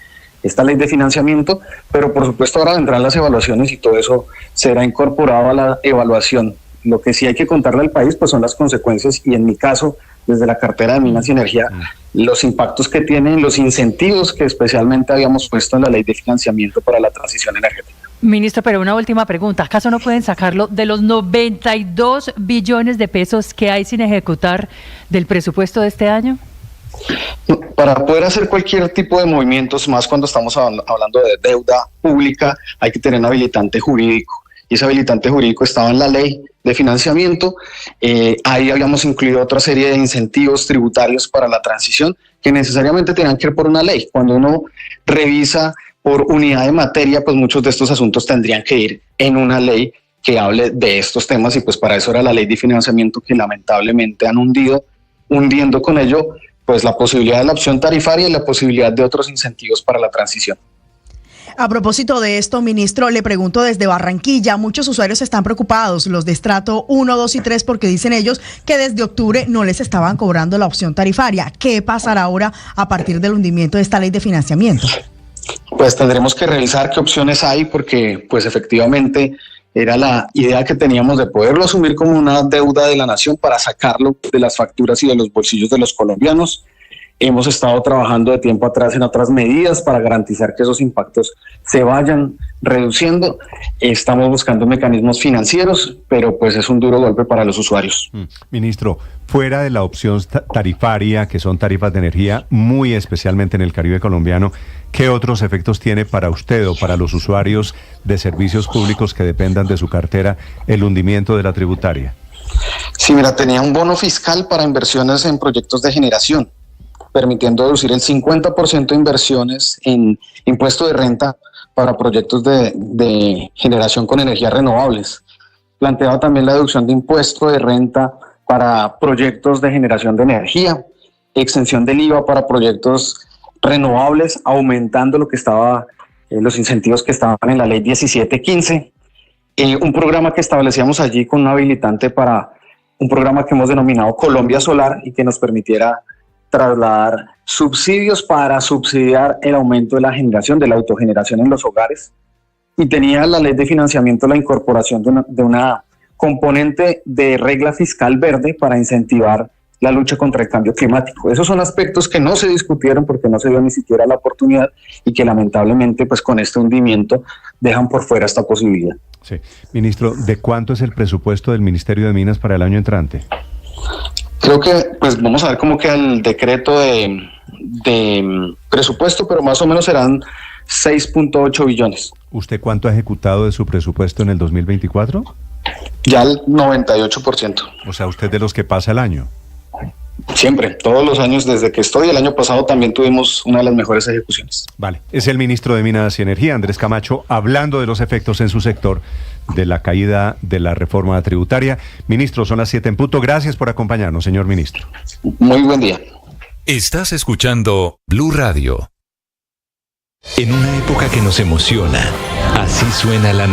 esta ley de financiamiento, pero por supuesto ahora vendrán las evaluaciones y todo eso será incorporado a la evaluación. Lo que sí hay que contarle al país pues son las consecuencias y en mi caso, desde la cartera de Minas y Energía, los impactos que tienen, los incentivos que especialmente habíamos puesto en la ley de financiamiento para la transición energética. Ministro, pero una última pregunta. ¿Acaso no pueden sacarlo de los 92 billones de pesos que hay sin ejecutar del presupuesto de este año? Para poder hacer cualquier tipo de movimientos, más cuando estamos hablando de deuda pública, hay que tener un habilitante jurídico. Y ese habilitante jurídico estaba en la ley de financiamiento. Ahí habíamos incluido otra serie de incentivos tributarios para la transición que necesariamente tenían que ir por una ley. Cuando uno revisa por unidad de materia, pues muchos de estos asuntos tendrían que ir en una ley que hable de estos temas y pues para eso era la ley de financiamiento que lamentablemente han hundiendo con ello pues la posibilidad de la opción tarifaria y la posibilidad de otros incentivos para la transición. A propósito de esto, ministro, le pregunto desde Barranquilla, muchos usuarios están preocupados, los de estrato 1, 2 y 3, porque dicen ellos que desde octubre no les estaban cobrando la opción tarifaria. ¿Qué pasará ahora a partir del hundimiento de esta ley de financiamiento? Pues tendremos que revisar qué opciones hay porque pues efectivamente era la idea que teníamos de poderlo asumir como una deuda de la nación para sacarlo de las facturas y de los bolsillos de los colombianos. Hemos estado trabajando de tiempo atrás en otras medidas para garantizar que esos impactos se vayan reduciendo. Estamos buscando mecanismos financieros, pero pues es un duro golpe para los usuarios. Ministro, fuera de la opción tarifaria, que son tarifas de energía, muy especialmente en el Caribe colombiano, ¿qué otros efectos tiene para usted o para los usuarios de servicios públicos que dependan de su cartera el hundimiento de la tributaria? Sí, mira, tenía un bono fiscal para inversiones en proyectos de generación, permitiendo deducir el 50% de inversiones en impuesto de renta para proyectos de generación con energías renovables. Planteaba también la deducción de impuesto de renta para proyectos de generación de energía, exención del IVA para proyectos renovables, aumentando lo que estaba, los incentivos que estaban en la ley 1715. Un programa que establecíamos allí con un habilitante para un programa que hemos denominado Colombia Solar y que nos permitiera trasladar subsidios para subsidiar el aumento de la generación, de la autogeneración en los hogares. Y tenía la ley de financiamiento la incorporación de una componente de regla fiscal verde para incentivar la lucha contra el cambio climático. Esos son aspectos que no se discutieron porque no se dio ni siquiera la oportunidad y que lamentablemente pues con este hundimiento dejan por fuera esta posibilidad. Sí. Ministro, ¿de cuánto es el presupuesto del Ministerio de Minas para el año entrante? Creo que pues vamos a ver cómo queda el decreto de presupuesto, pero más o menos serán 6.8 billones. ¿Usted cuánto ha ejecutado de su presupuesto en el 2024? Ya el 98%. O sea, usted de los que pasa el año. Siempre, todos los años desde que estoy. El año pasado también tuvimos una de las mejores ejecuciones. Vale, es el ministro de Minas y Energía, Andrés Camacho, hablando de los efectos en su sector de la caída de la reforma tributaria. Ministro, son las 7 en punto. Gracias por acompañarnos, señor ministro. Muy buen día. Estás escuchando Blue Radio. En una época que nos emociona, así suena la